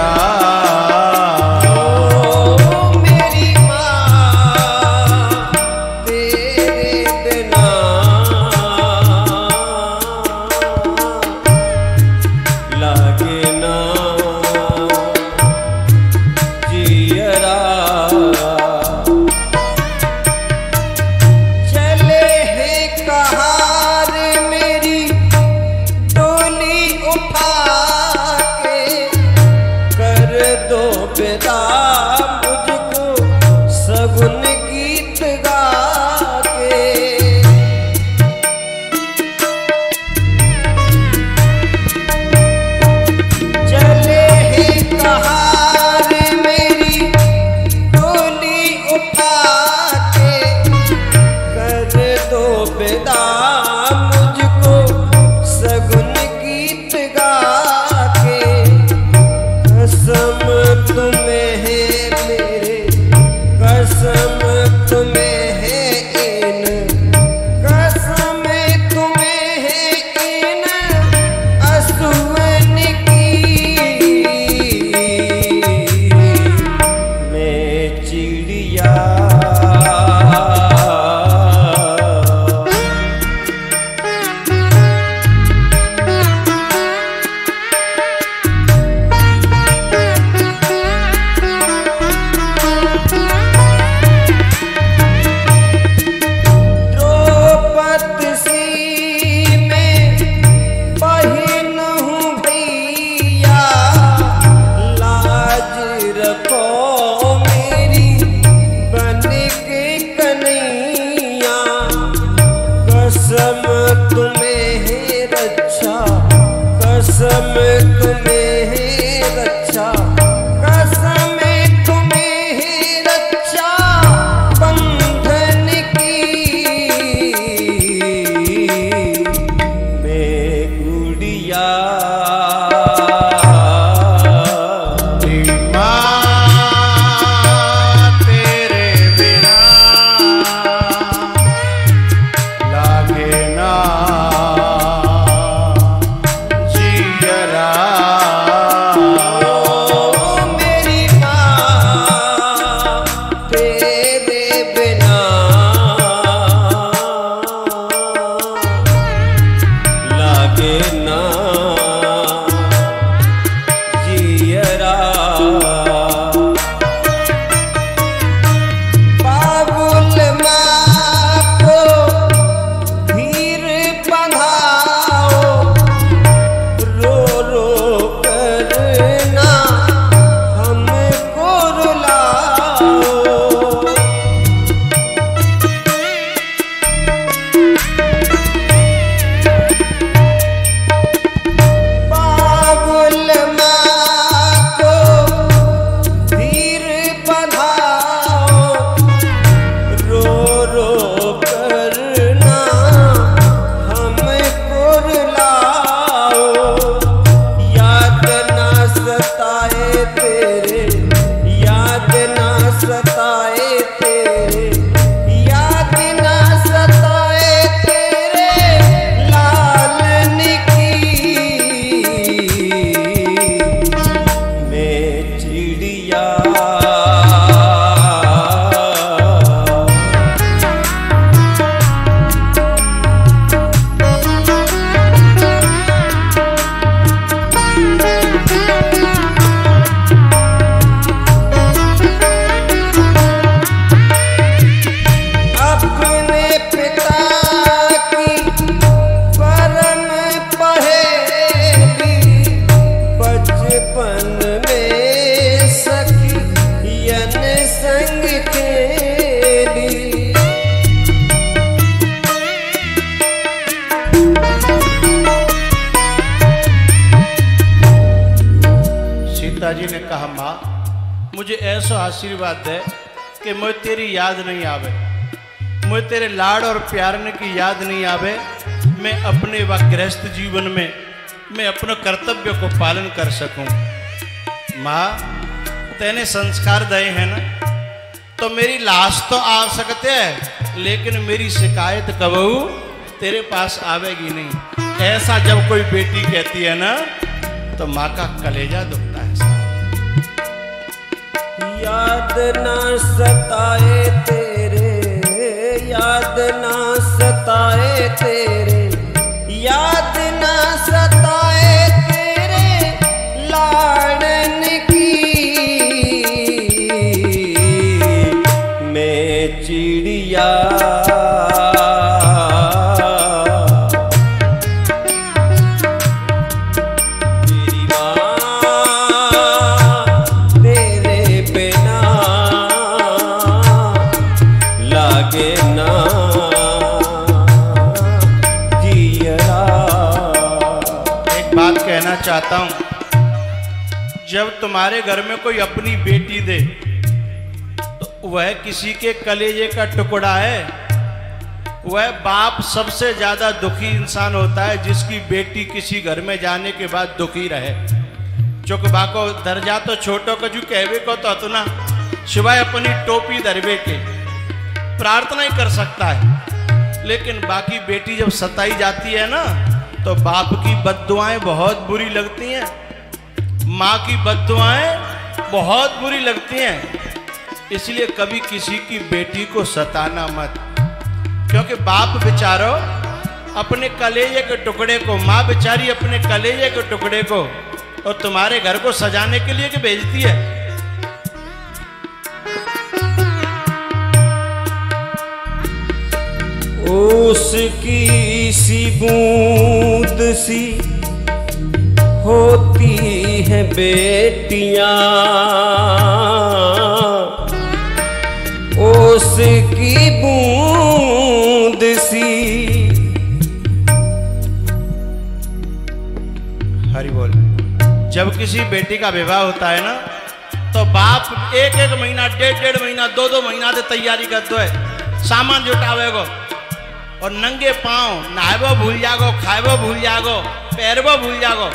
पिताजी ने कहा, माँ मुझे ऐसा आशीर्वाद दे कि मुझे तेरी याद नहीं आवे, मुझे तेरे लाड़ और प्यारने की याद नहीं आवे, मैं अपने व गृहस्थ जीवन में मैं अपने कर्तव्य को पालन कर सकूं। माँ तेने संस्कार दए हैं ना, तो मेरी लाश तो आ सकते हैं, लेकिन मेरी शिकायत कबहू तेरे पास आवेगी नहीं। ऐसा जब कोई बेटी कहती है ना, तो माँ का कलेजा दुखता है साहब। याद ना सताए तेरे, याद ना सताए तेरे, याद ना सताए तेरे लाड़न की। मैं चिड़िया चाहता हूं, जब तुम्हारे घर में कोई अपनी बेटी दे तो वह किसी के कलेजे का टुकड़ा है। वह बाप सबसे ज्यादा दुखी इंसान होता है जिसकी बेटी किसी घर में जाने के बाद दुखी रहे। चुकबा को दर्जा तो छोटो कजू कहवे को तो अतना सिवाय अपनी टोपी दरवे के प्रार्थना ही कर सकता है, लेकिन बाकी बेटी जब सताई जाती है ना, तो बाप की बद्दुआएं बहुत बुरी लगती हैं, माँ की बद्दुआएं बहुत बुरी लगती हैं। इसलिए कभी किसी की बेटी को सताना मत, क्योंकि बाप बेचारो अपने कलेजे के टुकड़े को, माँ बेचारी अपने कलेजे के टुकड़े को और तुम्हारे घर को सजाने के लिए कि भेजती है। उसकी सी बूंद सी होती हैं बेटियां, उसकी बूंद सी। हरि बोल। जब किसी बेटी का विवाह होता है ना, तो बाप एक एक महीना, डेढ़ महीना, दो महीना से तैयारी करते है, सामान जुटावेगो और नंगे पांव नहाबो भूल जागो, खाएबो भूल जागो, पैरबो भूल जागो।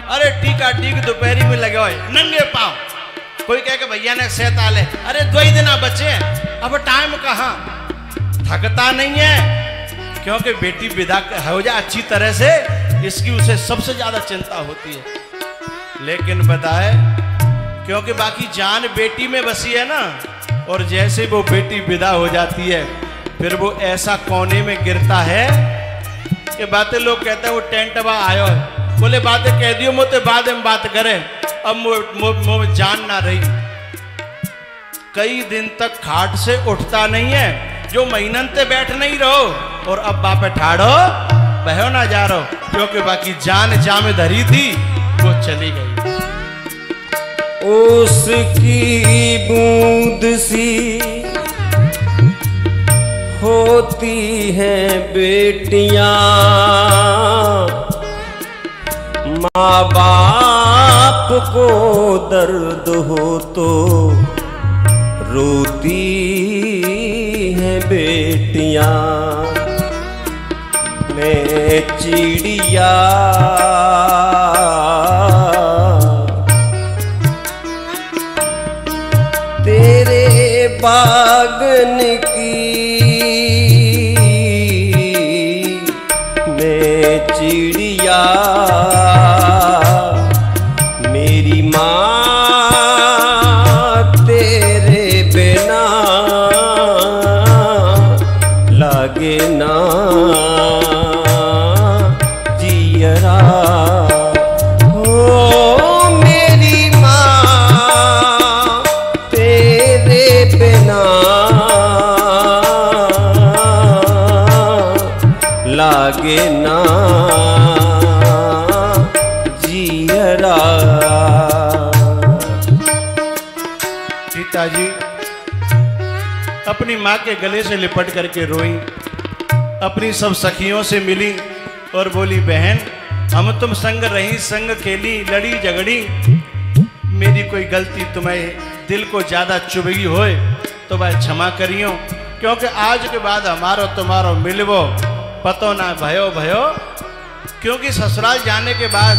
अरे टीका टीक दोपहरी में लगे हुए नंगे पांव। कोई कहे कि भैया ने सहता ले, अरे 2 ही दिन बचे हैं, अब टाइम कहाँ। थकता नहीं है, क्योंकि बेटी विदा हो जाए अच्छी तरह से, इसकी उसे सबसे ज्यादा चिंता होती है। लेकिन बताए, क्योंकि बाकी जान बेटी में बसी है ना, और जैसे वो बेटी विदा हो जाती है, फिर वो ऐसा कोने में गिरता है कि बातें लोग कहते हैं वो टेंट बा आयो है। बोले बातें कह दियो, मुझे बाद में बात करे, अब मुझ जान ना रही। कई दिन तक खाट से उठता नहीं है, जो महीनन ते बैठ नहीं रहो, और अब बापे ठाड़ो बहो ना जा रहो, क्योंकि बाकी जान जामे धरी थी वो चली गई। उसकी बूंद सी होती हैं बेटियां, माँ बाप को दर्द हो तो रोती हैं बेटियां। मैं चिड़िया तेरे बागन की, चिड़िया मेरी माँ तेरे बिना लागे ना जियरा। ओ मेरी माँ तेरे बिना लागे ना जियरा। पिताजी अपनी माँ के गले से लिपट करके रोई, अपनी सब सखियों से मिली और बोली, बहन हम तुम संग रही, संग खेली, लड़ी झगड़ी, मेरी कोई गलती तुम्हें दिल को ज्यादा चुभगी होए तो वह क्षमा करियो, क्योंकि आज के बाद हमारो तुम्हारो मिलवो पतो ना भयो भयो। क्योंकि ससुराल जाने के बाद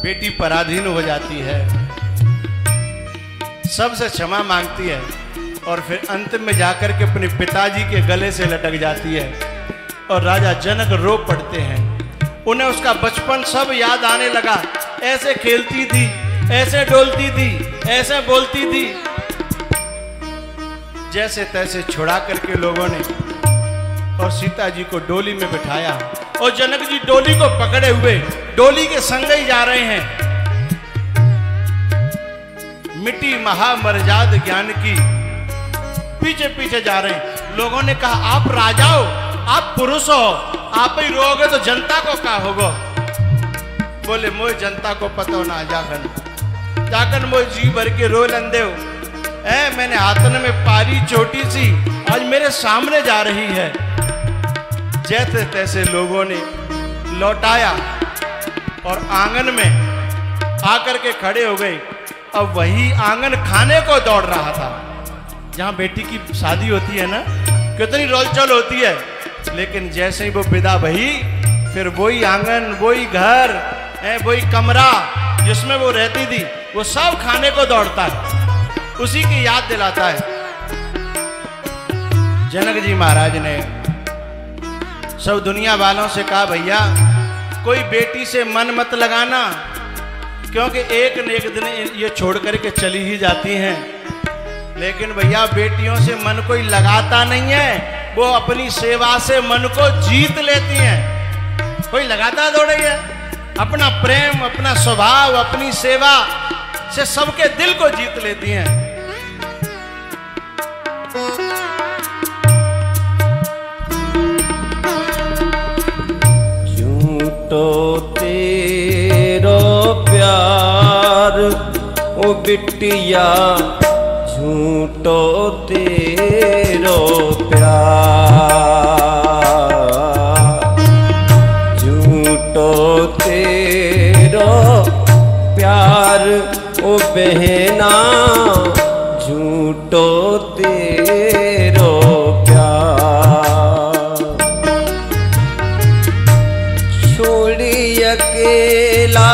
बेटी पराधीन हो जाती है, सबसे क्षमा मांगती है और फिर अंत में जाकर के अपने पिताजी के गले से लटक जाती है और राजा जनक रो पड़ते हैं। उन्हें उसका बचपन सब याद आने लगा। ऐसे खेलती थी, ऐसे डोलती थी, ऐसे बोलती थी। जैसे तैसे छुड़ा करके लोगों ने और सीता जी को डोली में बिठाया और जनक जी डोली को पकड़े हुए डोली के संग ही जा रहे हैं। मिट्टी महामर्याद ज्ञान की पीछे पीछे जा रहे हैं। लोगों ने कहा आप राजा हो, आप पुरुष हो, आप ही रोगे तो जनता को क्या होगा। बोले मोए जनता को पता ना जाकर मोए जी भर के रो लंदे हो। मैंने हाथन में पारी छोटी सी आज मेरे सामने जा रही है। जैसे तैसे लोगों ने लौटाया और आंगन में आकर के खड़े हो गए। अब वही आंगन खाने को दौड़ रहा था जहां बेटी की शादी होती है ना, कितनी रोलचल होती है। लेकिन जैसे ही वो विदा भई फिर वही आंगन, वही घर, वही कमरा जिसमें वो रहती थी वो सब खाने को दौड़ता है, उसी की याद दिलाता है। जनक जी महाराज ने सब दुनिया वालों से कहा भैया कोई बेटी से मन मत लगाना, क्योंकि एक न एक दिन ये छोड़ करके चली ही जाती हैं। लेकिन भैया बेटियों से मन कोई लगाता नहीं है, वो अपनी सेवा से मन को जीत लेती हैं। कोई लगाता थोड़ा ही है, अपना प्रेम, अपना स्वभाव, अपनी सेवा से सबके दिल को जीत लेती हैं। झूठो तेरो प्यार ओ बिटिया, झूठो तेरो प्यार, झूठो तेरो प्यार ओ बहना, झूठो तेरो प्यार। छोड़ी अकेला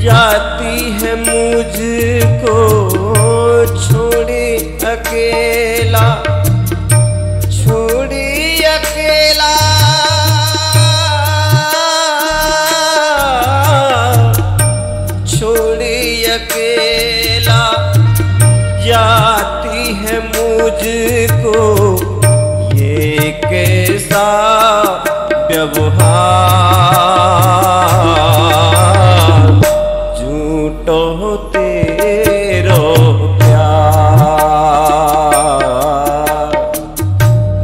जाती है मुझको, छोड़ी अकेला, छोड़ी अकेला, छोड़ी अकेला जाती है मुझको। ये कैसा व्यवहार, झूठो तेरो प्यार,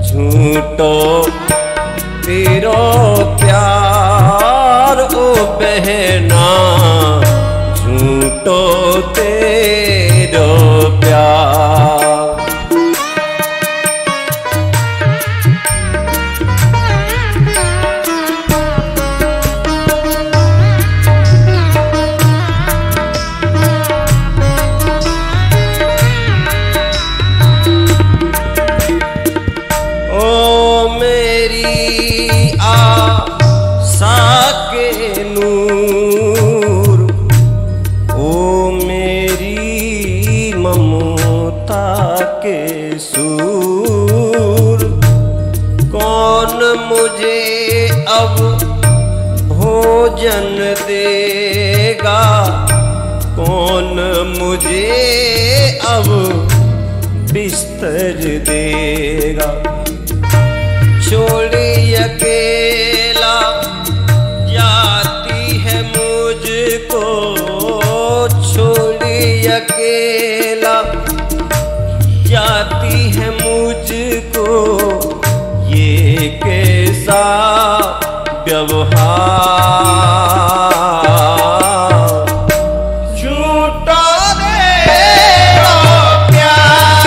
झूठो तेरो प्यार ओ बहना, झूठो तेरो प्यार। मुझे अब भोजन देगा, कौन मुझे अब बिस्तर देगा। छोड़ी अकेला जाती है मुझको, छोड़ी अकेला जाती है मुझको। ये कैसा व्यवहार, झूठा तेरा प्यार,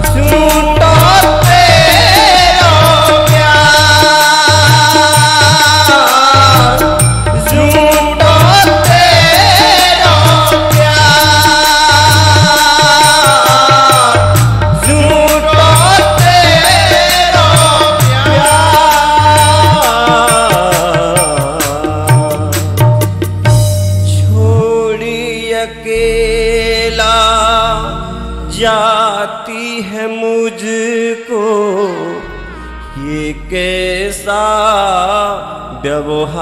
झूठा तेरा व्यवहार,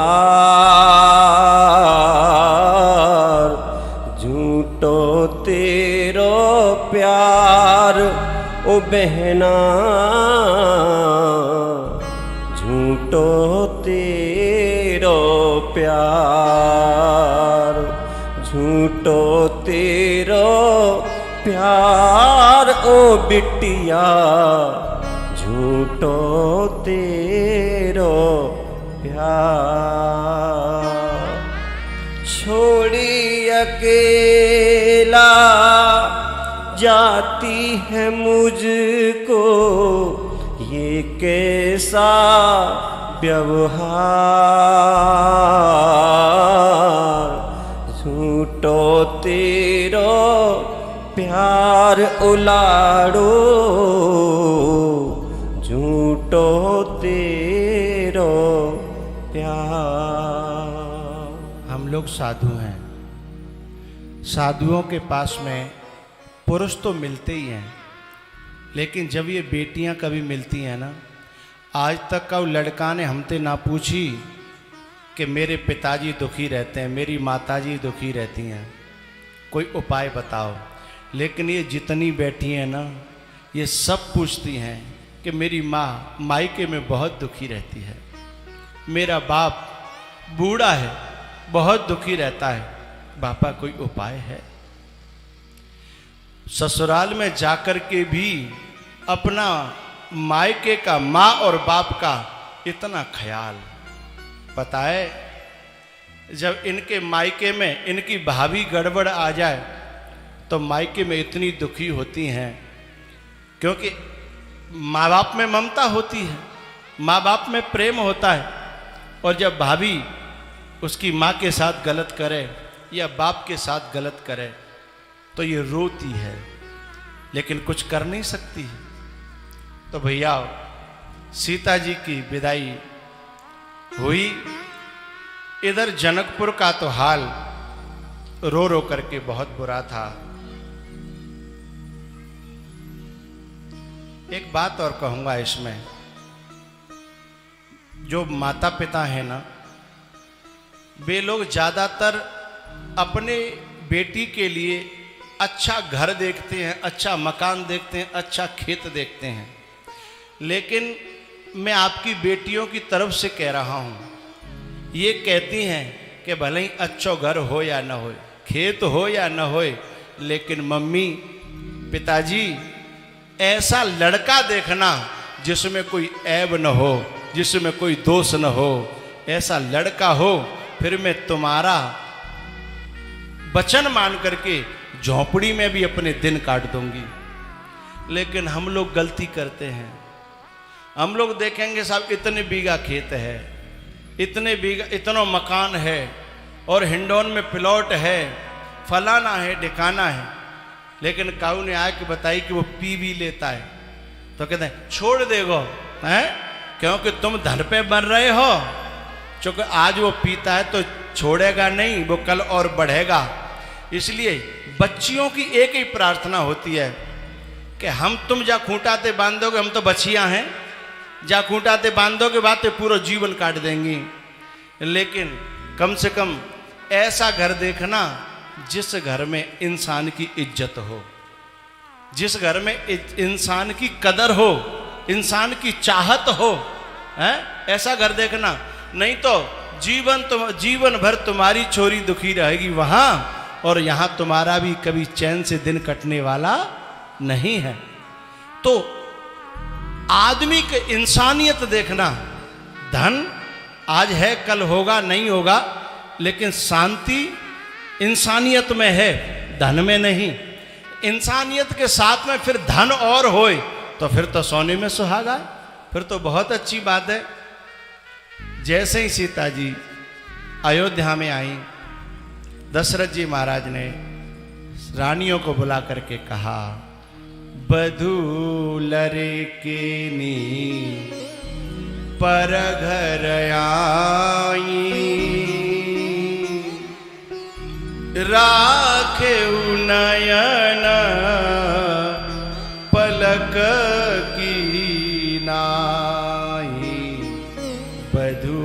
झूठो तेरो प्यार ओ बहना, झूठो तेरो प्यार, झूठो तेरो प्यार ओ बिटिया, झूठो तेरो प्यार। छोड़ी अकेला जाती है मुझको, ये कैसा व्यवहार, झूठो तेरो प्यार उलाड़ो, झूठो तेरो प्यार। हम लोग साधु हैं, साधुओं के पास में पुरुष तो मिलते ही हैं, लेकिन जब ये बेटियां कभी मिलती हैं ना, आज तक का वो लड़का ने हमसे ना पूछी कि मेरे पिताजी दुखी रहते हैं, मेरी माताजी दुखी रहती हैं, कोई उपाय बताओ। लेकिन ये जितनी बैठी हैं ना, ये सब पूछती हैं कि मेरी माँ मायके में बहुत दुखी रहती है, मेरा बाप बूढ़ा है, बहुत दुखी रहता है, बापा कोई उपाय है। ससुराल में जाकर के भी अपना मायके का, माँ और बाप का इतना ख्याल। पता है, जब इनके मायके में इनकी भाभी गड़बड़ आ जाए तो मायके में इतनी दुखी होती हैं, क्योंकि माँ बाप में ममता होती है, माँ बाप में प्रेम होता है, और जब भाभी उसकी माँ के साथ गलत करे या बाप के साथ गलत करे तो ये रोती है, लेकिन कुछ कर नहीं सकती है। तो भैया सीता जी की विदाई हुई, इधर जनकपुर का तो हाल रो रो करके बहुत बुरा था। एक बात और कहूंगा इसमें, जो माता पिता हैं ना, वे लोग ज्यादातर अपने बेटी के लिए अच्छा घर देखते हैं, अच्छा मकान देखते हैं, अच्छा खेत देखते हैं, लेकिन मैं आपकी बेटियों की तरफ से कह रहा हूं, ये कहती हैं कि भले ही अच्छो घर हो या न हो, खेत हो या न हो, लेकिन मम्मी पिताजी ऐसा लड़का देखना जिसमें कोई ऐब न हो, जिसमें कोई दोष न हो, ऐसा लड़का हो, फिर मैं तुम्हारा वचन मान करके झोंपड़ी में भी अपने दिन काट दूंगी। लेकिन हम लोग गलती करते हैं, हम लोग देखेंगे साहब इतने बीघा खेत है, इतने बीघा इतना मकान है, और हिंडौन में प्लॉट है, फलाना है, ढिकाना है, लेकिन काऊ ने आके बताई कि वो पी भी लेता है, तो कहते हैं छोड़ देगो हैं, क्योंकि तुम धन पे बन रहे हो, क्योंकि आज वो पीता है तो छोड़ेगा नहीं, वो कल और बढ़ेगा। इसलिए बच्चियों की एक ही प्रार्थना होती है कि हम तुम जा खूंटाते बांधोगे, हम तो बच्चियां हैं, जा खूंटाते बांधोगे बातें पूरा जीवन काट देंगी। लेकिन कम से कम ऐसा घर देखना जिस घर में इंसान की इज्जत हो, जिस घर में इंसान की कदर हो, इंसान की चाहत हो, है? ऐसा घर देखना। नहीं तो जीवन भर तुम्हारी छोरी दुखी रहेगी वहां, और यहां तुम्हारा भी कभी चैन से दिन कटने वाला नहीं है। तो आदमी की इंसानियत देखना, धन आज है कल होगा नहीं होगा, लेकिन शांति इंसानियत में है, धन में नहीं। इंसानियत के साथ में फिर धन और होए तो फिर तो सोने में सुहागा, फिर तो बहुत अच्छी बात है। जैसे ही सीता जी अयोध्या में आई, दशरथ जी महाराज ने रानियों को बुला करके कहा, बधू लरे के नी पर घर आई, राखे नयन पलक की नाई, बधू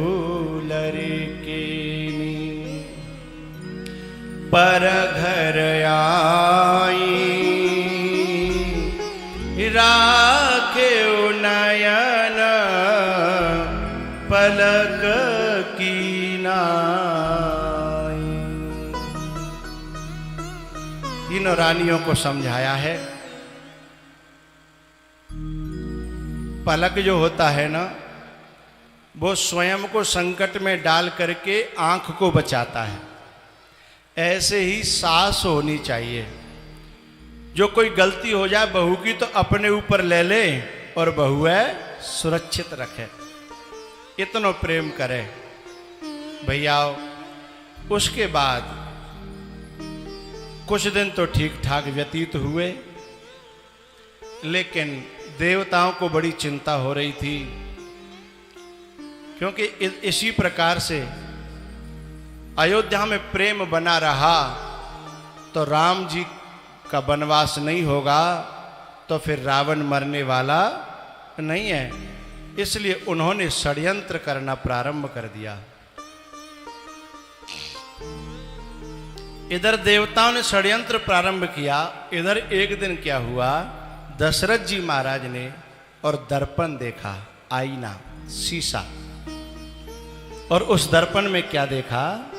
पर घर आई राखे नयन पलक की नाई। तीनों रानियों को समझाया है। पलक जो होता है ना, वो स्वयं को संकट में डाल करके आंख को बचाता है। ऐसे ही सास होनी चाहिए। जो कोई गलती हो जाए बहू की तो अपने ऊपर ले ले और बहू है सुरक्षित रखे, इतना प्रेम करे भैया। उसके बाद कुछ दिन तो ठीक ठाक व्यतीत हुए, लेकिन देवताओं को बड़ी चिंता हो रही थी, क्योंकि इसी प्रकार से अयोध्या में प्रेम बना रहा तो राम जी का वनवास नहीं होगा, तो फिर रावण मरने वाला नहीं है। इसलिए उन्होंने षड्यंत्र करना प्रारंभ कर दिया। इधर देवताओं ने षड्यंत्र प्रारंभ किया, इधर एक दिन क्या हुआ, दशरथ जी महाराज ने और दर्पण देखा, आईना, शीशा, और उस दर्पण में क्या देखा,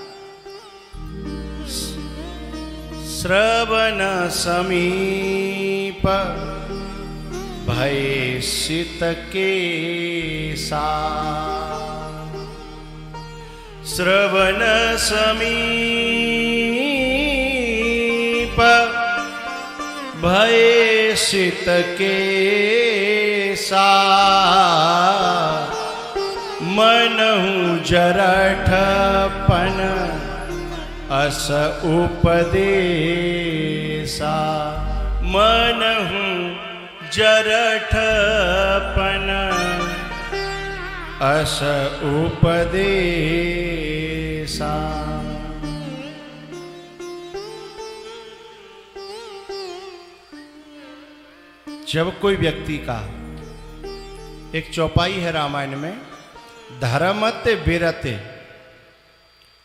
श्रवण समीप भय सित केसा। श्रवण समीप भय सित केसा। मनहु जरठपन अस उपदेशा। मनहु जरठपन अस उपदेशा। जब कोई व्यक्ति का, एक चौपाई है रामायण में, धर्मते विरते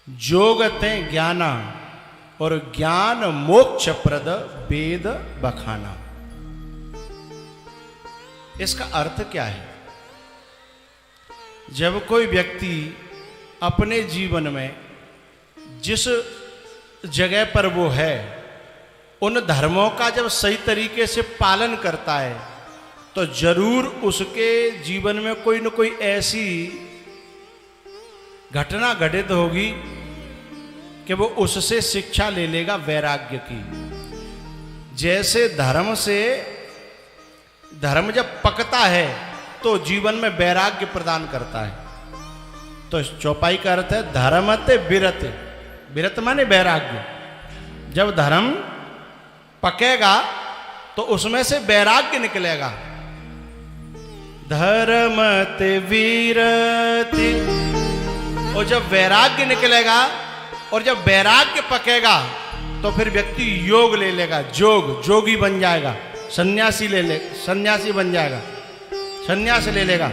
जोगते ज्ञाना और ज्ञान मोक्ष प्रद वेद बखाना। इसका अर्थ क्या है? जब कोई व्यक्ति अपने जीवन में जिस जगह पर वो है उन धर्मों का जब सही तरीके से पालन करता है तो जरूर उसके जीवन में कोई न कोई ऐसी घटना घटित होगी कि वो उससे शिक्षा ले लेगा वैराग्य की। जैसे धर्म जब पकता है तो जीवन में वैराग्य प्रदान करता है। तो इस चौपाई का अर्थ है धर्मते विरत। विरत माने वैराग्य। जब धर्म पकेगा तो उसमें से वैराग्य निकलेगा। धर्मते विरति, और जब वैराग्य निकलेगा और जब वैराग्य पकेगा तो फिर व्यक्ति योग ले लेगा, जोगी बन जाएगा, सन्यासी बन जाएगा, सन्यास ले लेगा।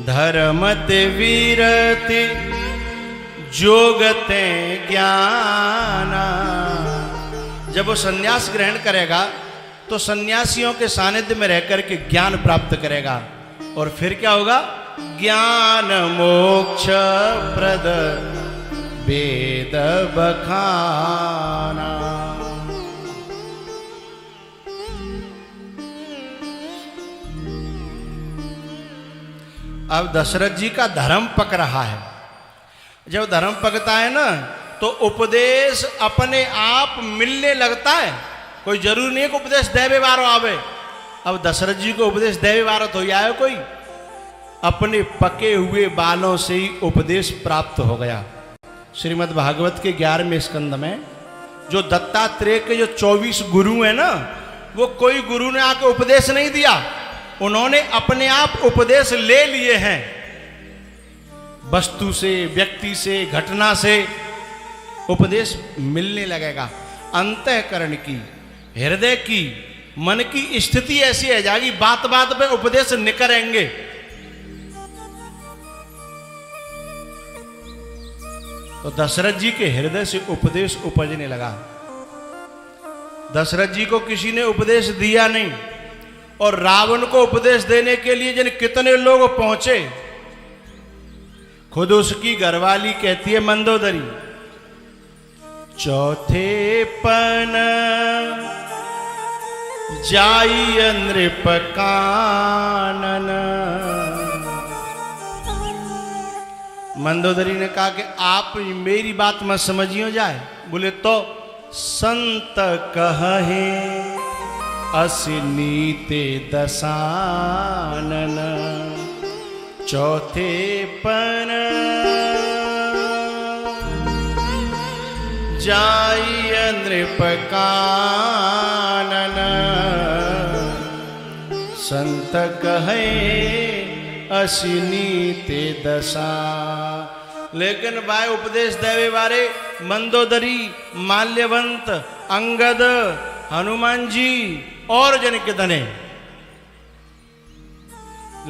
धर्मते विरति जोगते ज्ञाना। जब वो सन्यास ग्रहण करेगा तो सन्यासियों के सानिध्य में रहकर के ज्ञान प्राप्त करेगा, और फिर क्या होगा, ज्ञान मोक्ष प्रद वेद बखाना। अब दशरथ जी का धर्म पक रहा है। जब धर्म पकता है ना तो उपदेश अपने आप मिलने लगता है। कोई जरूरी नहीं है कि उपदेश देवे बारो आवे। अब दशरथ जी को उपदेश देवे बारो तो आए, कोई अपने पके हुए बालों से ही उपदेश प्राप्त हो गया। श्रीमद् भागवत के 11वें स्कंद में जो दत्तात्रेय के जो 24 गुरु हैं ना, वो कोई गुरु ने आके उपदेश नहीं दिया, उन्होंने अपने आप उपदेश ले लिए हैं। वस्तु से, व्यक्ति से, घटना से उपदेश मिलने लगेगा। अंतःकरण की, हृदय की, मन की स्थिति ऐसी है जाएगी, बात बात पे उपदेश निकलेंगे। तो दशरथ जी के हृदय से उपदेश उपजने लगा। दशरथ जी को किसी ने उपदेश दिया नहीं, और रावण को उपदेश देने के लिए जन कितने लोग पहुंचे। खुद उसकी घरवाली कहती है मंदोदरी, चौथे पन जाई नृप कानन। मंदोदरी ने कहा कि आप मेरी बात मत समझियो जाए। बोले तो संत कहे असिनीते दसानन, चौथे पन जाई नृप कानन, संत कहे असिनीते दशा। लेकिन भाई उपदेश देवे बारे मंदोदरी, माल्यवंत, अंगद, हनुमान जी और जन कितने।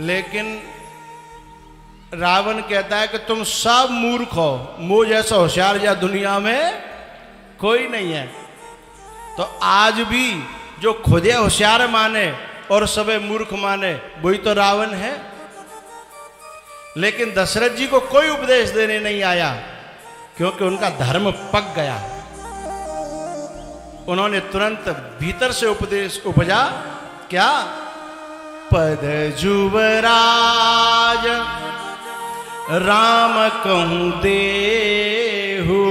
लेकिन रावण कहता है कि तुम सब मूर्ख हो, मुझ जैसा होशियार या दुनिया में कोई नहीं है। तो आज भी जो खुदे होशियार माने और सबे मूर्ख माने, वही तो रावण है। लेकिन दशरथ जी को कोई उपदेश देने नहीं आया, क्योंकि उनका धर्म पक गया। उन्होंने तुरंत भीतर से उपदेश उपजा, क्या? पद जुवराज राम कहूं देहु,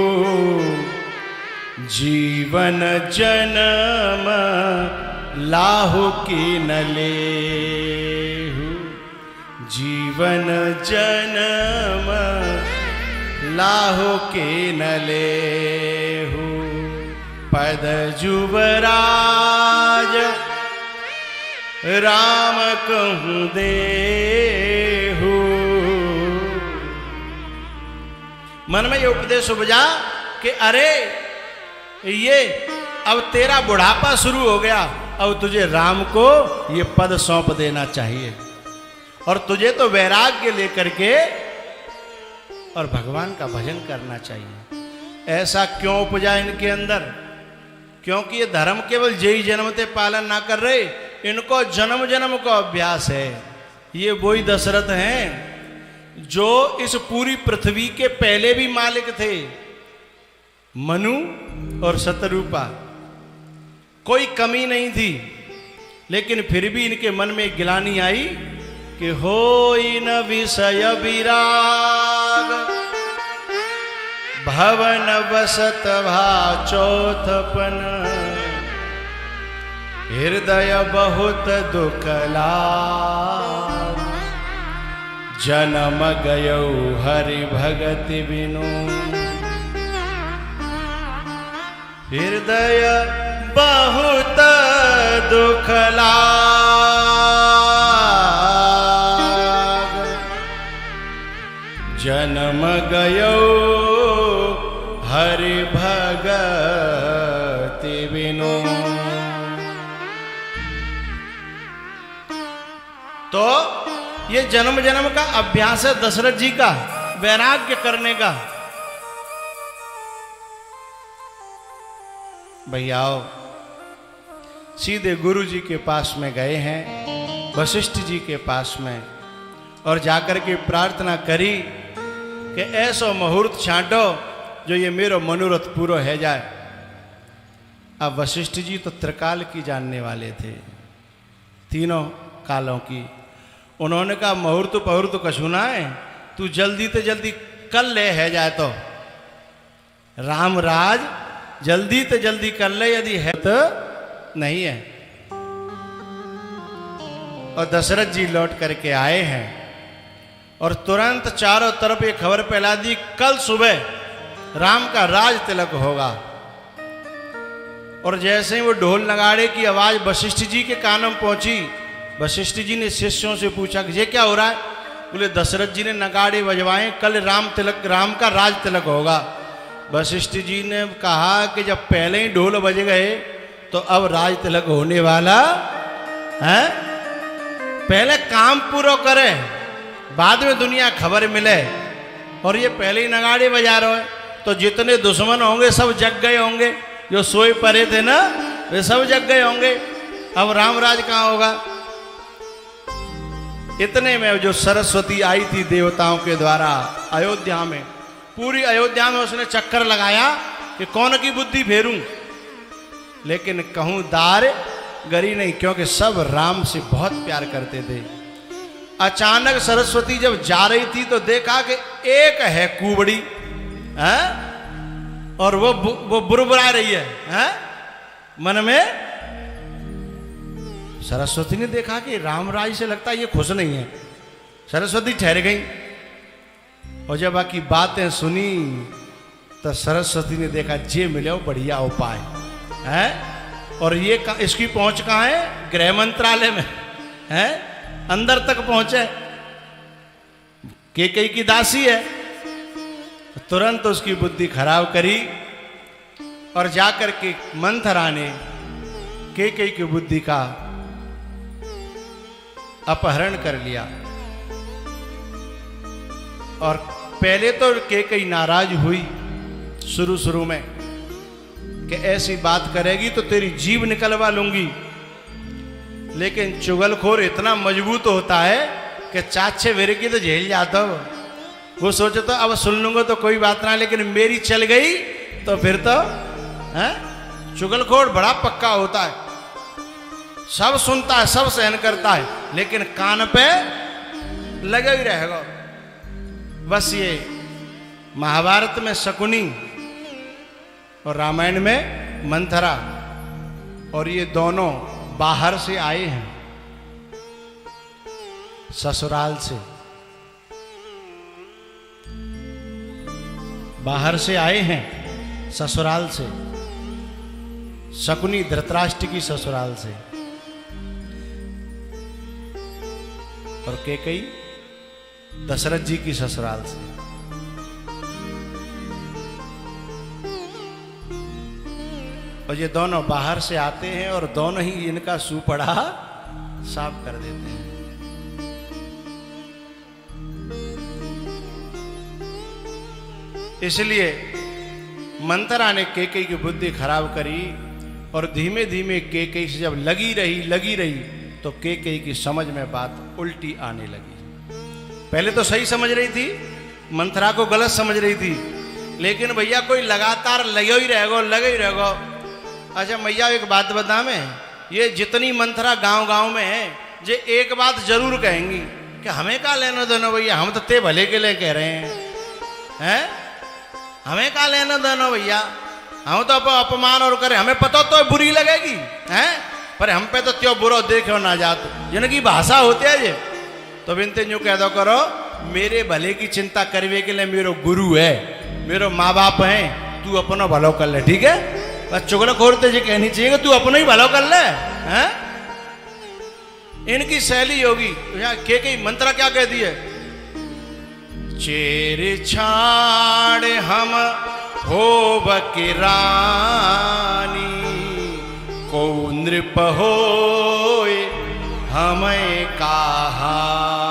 जीवन जन्म लाहु की न लेहु, जीवन जन्म लाहु के न लेहु। पद जुवराज राम कहूं देहु। मन में ये उपदेश उपजा कि अरे ये अब तेरा बुढ़ापा शुरू हो गया, अब तुझे राम को ये पद सौंप देना चाहिए, और तुझे तो वैराग्य लेकर के और भगवान का भजन करना चाहिए। ऐसा क्यों उपजा इनके अंदर? क्योंकि ये धर्म केवल जय जन्मते पालन ना कर रहे, इनको जन्म जन्म का अभ्यास है। ये वही दशरथ हैं जो इस पूरी पृथ्वी के पहले भी मालिक थे, मनु और शतरूपा। कोई कमी नहीं थी, लेकिन फिर भी इनके मन में गिलानी आई कि होई न विषय विराग, भवन बसत भा चौथपन, हृदय बहुत दुख लाग, जन्म गयो हरि भगति बिनु, हृदय बहुत दुख लाग, जन्म गयो हरि भगति बिनु। तो ये जन्म जन्म का अभ्यास है दशरथ जी का, वैराग्य करने का। भैया सीधे गुरु जी के पास में गए हैं, वशिष्ठ जी के पास में, और जाकर के प्रार्थना करी कि ऐसा मुहूर्त छांटो जो ये मेरो मनोरथ पूरा है जाए। अब वशिष्ठ जी तो त्रिकाल की जानने वाले थे, तीनों कालों की। उन्होंने कहा मुहूर्त पहुर्त कछु ना है, तू जल्दी तो जल्दी कल ले है जाए तो राम राज जल्दी तो जल्दी कर ले, यदि है तो नहीं है। और दशरथ जी लौट करके आए हैं और तुरंत चारों तरफ ये खबर फैला दी, कल सुबह राम का राज तिलक होगा। और जैसे ही वो ढोल नगाड़े की आवाज वशिष्ठ जी के कानों में पहुंची, वशिष्ठ जी ने शिष्यों से पूछा कि ये क्या हो रहा है? बोले दशरथ जी ने नगाड़े बजवाए, कल राम का राज तिलक होगा। वशिष्ठ जी ने कहा कि जब पहले ही ढोल बज गए तो अब राज तिलक होने वाला है, पहले काम पूरा करे, बाद में दुनिया खबर मिले। और ये पहले ही नगाड़े बजा रहे हो, तो जितने दुश्मन होंगे सब जग गए होंगे, जो सोए पड़े थे ना वे सब जग गए होंगे। अब रामराज कहाँ होगा। इतने में जो सरस्वती आई थी देवताओं के द्वारा अयोध्या में, पूरी अयोध्या में उसने चक्कर लगाया कि कौन की बुद्धि फेरूं, लेकिन कहूं दार गरी नहीं, क्योंकि सब राम से बहुत प्यार करते थे। अचानक सरस्वती जब जा रही थी तो देखा कि एक है कुबड़ी है और वो बुरबुरा रही है मन में। सरस्वती ने देखा कि रामराज से लगता है ये खुश नहीं है। सरस्वती ठहर गई और जब बाकी बातें सुनी तो सरस्वती ने देखा जे मिले बढ़िया उपाय है। और ये इसकी पहुंच कहाँ है, गृह मंत्रालय में है, अंदर तक पहुंचे। कैकेयी की दासी है, तुरंत उसकी बुद्धि खराब करी और जाकर के मंथरा ने कैकेयी की बुद्धि का अपहरण कर लिया। और पहले तो कैकेयी नाराज हुई शुरू में कि ऐसी बात करेगी तो तेरी जीभ निकलवा लूंगी, लेकिन चुगलखोर इतना मजबूत होता है कि चाचे वेरे की तो झेल जाता हो। वो सोचे तो अब सुन लूंगा तो कोई बात ना, लेकिन मेरी चल गई तो फिर तो है। चुगलखोर बड़ा पक्का होता है, सब सुनता है, सब सहन करता है, लेकिन कान पे लगा ही रहेगा। बस ये महाभारत में शकुनी और रामायण में मंथरा, और ये दोनों बाहर से आए हैं, ससुराल से, बाहर से आए हैं ससुराल से। शकुनी धृतराष्ट्र की ससुराल से और कैकेयी दशरथ जी की ससुराल से। और ये दोनों बाहर से आते हैं और दोनों ही इनका सुपड़ा साफ कर देते हैं। इसलिए मंथरा ने कैकेयी की बुद्धि खराब करी और धीमे धीमे कैकेयी से जब लगी रही तो कैकेयी की समझ में बात उल्टी आने लगी। पहले तो सही समझ रही थी, मंथरा को गलत समझ रही थी, लेकिन भैया कोई लगातार लगे ही रहेगा। अच्छा मैया एक बात बता, मैं ये जितनी मंथरा गांव में है जे एक बात जरूर कहेंगी कि हमें क्या लेना देना भैया, हम तो ते भले के लिए कह रहे हैं, हमें क्या लेना देना भैया, हम तो अपमान और करें, हमें पता तो बुरी लगेगी हैं, पर हम पे तो त्यों बुरो देखो ना जात, जिनकी भाषा होती है ये। तो बिनते यूं कह दो करो, मेरे भले की चिंता करने के लिए मेरो गुरु है, मेरो माँ बाप है, तू अपना भलो कर ले, ठीक है। बस चुगलखोर तुझे कहनी चाहिए कि तू अपना ही भलो कर ले, हैं। इनकी शैली होगी। कैकेयी मंथरा क्या कहती है, चेर छाड़ हम होब की रानी, को नृप होए हमें कहानी।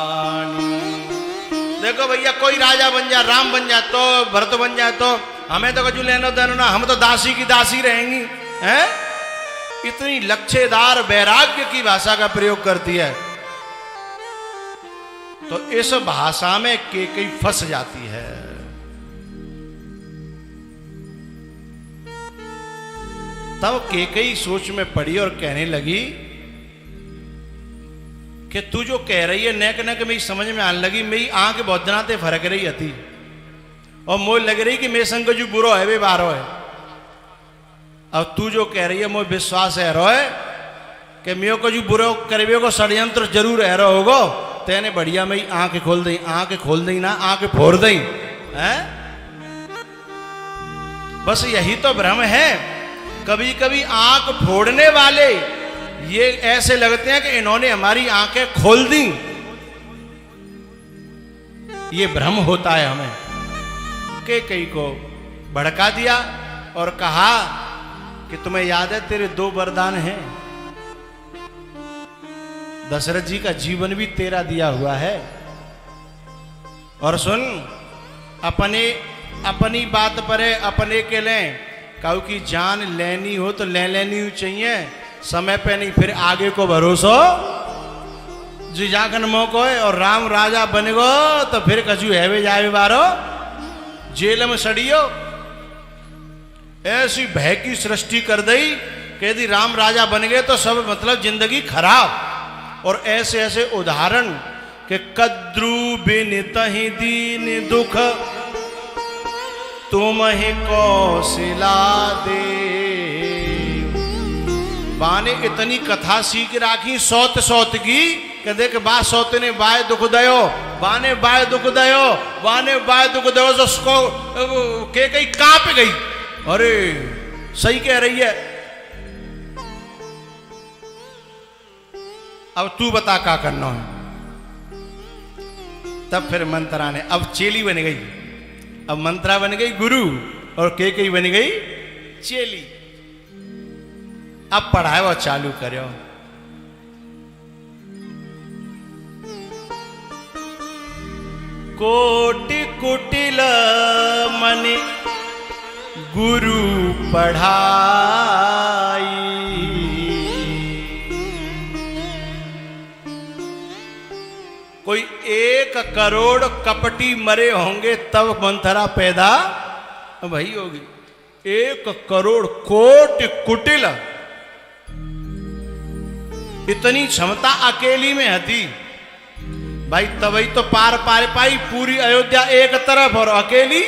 देखो भैया कोई राजा बन जाए, राम बन जाए तो, भरत बन जाए तो, हमें तो कुछ लेना देना ना, हम तो दासी की दासी रहेंगी, हैं। इतनी लच्छेदार वैराग्य की भाषा का प्रयोग करती है। तो इस भाषा में कैकेयी फंस जाती है। तब कैकेयी सोच में पड़ी और कहने लगी कि तू जो कह रही है नेक नेक मेरी समझ में आने लगी, मेरी आंख बहुत जनाते फरक रही थी और मोह लग रही कि मेरे संग जो बुरो है वे बारो है। अब तू जो कह रही है मोह विश्वास है रो है कि मेरे को जो बुरो करवे को षड्यंत्र जरूर है रो होगो, तेने बढ़िया मेरी आंख खोल दी ना, आंख फोड़ दी है। बस यही तो भ्रम है। कभी कभी आंख फोड़ने वाले ये ऐसे लगते हैं कि इन्होंने हमारी आंखें खोल दी, ये भ्रम होता है हमें। कैकेयी को भड़का दिया और कहा कि तुम्हें याद है तेरे 2 वरदान हैं, दशरथ जी का जीवन भी तेरा दिया हुआ है, और सुन अपने अपनी बात पर है, अपने के लें। कहू की जान लेनी हो तो ले लेनी ही चाहिए, समय पे नहीं, फिर आगे को भरोसा जी जागन मौको है। और राम राजा बन गो तो फिर कछु है जावे बारो जेल में सड़ियो। ऐसी भय की सृष्टि कर दई कि यदि राम राजा बन गए तो सब मतलब जिंदगी खराब। और ऐसे ऐसे उदाहरण कि कद्रू बिन तहि दीन दुख तुम ही कौशिला दे। बाने इतनी कथा सीख राखी सौत सौत की कि देख बा सौत ने बाय दुख दयो, बाने बाय दुख दयो, बाने बाय दुख दयो, जो उसको के कहीं कांप गई। अरे सही कह रही है। अब तू बता क्या करना है। तब फिर मंत्रा ने, अब चेली बन गई, अब मंत्रा बन गई गुरु और केकई बन गई चेली। अब पढ़ाए वो चालू करो। कोटि कुटिल मनि गुरु पढ़ाई, कोई 1 करोड़ कपटी मरे होंगे तब मंथरा पैदा भई होगी। 1 करोड़ कोटि कुटिल, इतनी क्षमता अकेली में हती भाई। तभी तो पार पाई पूरी अयोध्या एक तरफ और अकेली,